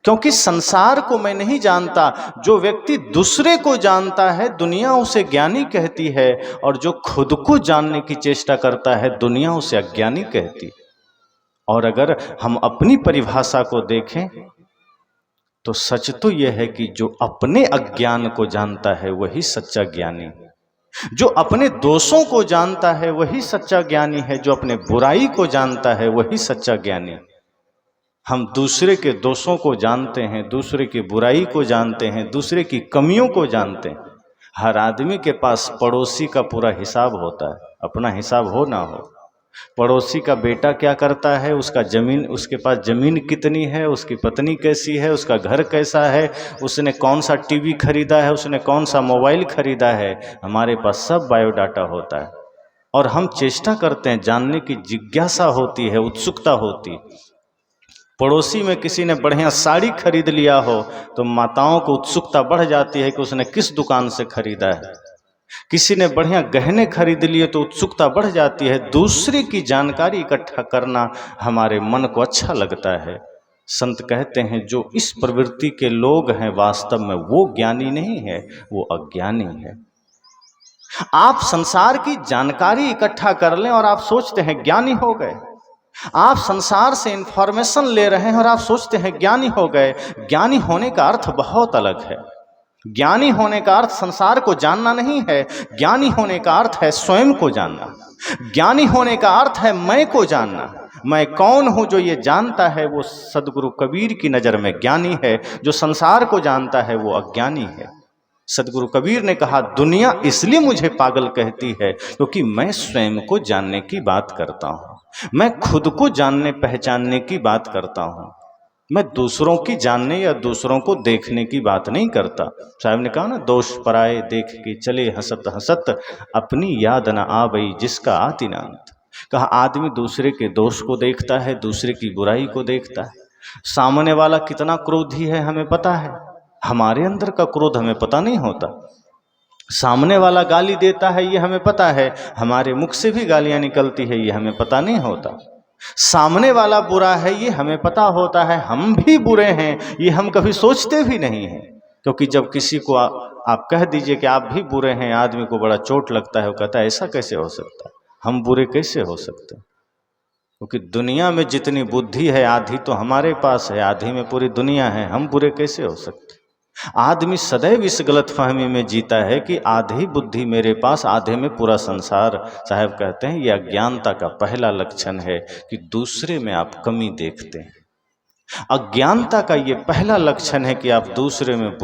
क्योंकि संसार को मैं नहीं जानता। जो व्यक्ति दूसरे को जानता है दुनिया उसे ज्ञानी कहती है, और जो खुद को जानने की चेष्टा करता है दुनिया उसे अज्ञानी कहती। और अगर हम अपनी परिभाषा को देखें तो सच तो यह है कि जो अपने अज्ञान को जानता है वही सच्चा ज्ञानी है। जो अपने दोषों को जानता है वही सच्चा ज्ञानी है। जो अपने बुराई को जानता है वही सच्चा ज्ञानी है। हम दूसरे के दोषों को जानते हैं, दूसरे की बुराई को जानते हैं, दूसरे की कमियों को जानते हैं। हर आदमी के पास पड़ोसी का पूरा हिसाब होता है, अपना हिसाब हो ना हो। पड़ोसी का बेटा क्या करता है, उसका जमीन, उसके पास जमीन कितनी है, उसकी पत्नी कैसी है, उसका घर कैसा है, उसने कौन सा टीवी खरीदा है, उसने कौन सा मोबाइल खरीदा है, हमारे पास सब बायोडाटा होता है। और हम चेष्टा करते हैं, जानने की जिज्ञासा होती है, उत्सुकता होती। पड़ोसी में किसी ने बढ़िया साड़ी खरीद लिया हो तो माताओं को उत्सुकता बढ़ जाती है कि उसने किस दुकान से खरीदा है। किसी ने बढ़िया गहने खरीद लिए तो उत्सुकता बढ़ जाती है। दूसरे की जानकारी इकट्ठा करना हमारे मन को अच्छा लगता है। संत कहते हैं जो इस प्रवृत्ति के लोग हैं वास्तव में वो ज्ञानी नहीं है, वो अज्ञानी है। आप संसार की जानकारी इकट्ठा कर लें और आप सोचते हैं ज्ञानी हो गए। आप संसार से इंफॉर्मेशन ले रहे हैं और आप सोचते हैं ज्ञानी हो गए। ज्ञानी होने का अर्थ बहुत अलग है। ज्ञानी होने का अर्थ संसार को जानना नहीं है। ज्ञानी होने का अर्थ है स्वयं को जानना। ज्ञानी होने का अर्थ है मैं को जानना। मैं कौन हूं जो ये जानता है वो सदगुरु कबीर की नजर में ज्ञानी है। जो संसार को जानता है वो अज्ञानी है। सदगुरु कबीर ने कहा दुनिया इसलिए मुझे पागल कहती है क्योंकि मैं स्वयं को जानने की बात करता हूं। मैं खुद को जानने पहचानने की बात करता हूं। मैं दूसरों की जानने या दूसरों को देखने की बात नहीं करता। साहब ने कहा ना, दोष पराए देख के चले हंसत हंसत, अपनी याद न आवई जिसका आती ना अंत। कहा आदमी दूसरे के दोष को देखता है, दूसरे की बुराई को देखता है। सामने वाला कितना क्रोधी है हमें पता है, हमारे अंदर का क्रोध हमें पता नहीं होता। सामने वाला गाली देता है ये हमें पता है, हमारे मुख से भी गालियां निकलती है ये हमें पता नहीं होता। सामने वाला बुरा है ये हमें पता होता है, हम भी बुरे हैं ये हम कभी सोचते भी नहीं हैं। क्योंकि जब किसी को आप कह दीजिए कि आप भी बुरे हैं, आदमी को बड़ा चोट लगता है। वो कहता है ऐसा कैसे हो सकता है, हम बुरे कैसे हो सकते हैं? क्योंकि दुनिया में जितनी बुद्धि है आधी तो हमारे पास है, आधी में पूरी दुनिया है, हम बुरे कैसे हो सकते? आदमी सदैव इस गलतफहमी में जीता है कि आधी बुद्धि मेरे पास, आधे में पूरा संसार। साहब कहते हैं ये अज्ञानता का पहला लक्षण है कि दूसरे में आप कमी देखते हैं। अज्ञानता का ये पहला लक्षण है कि आप दूसरे में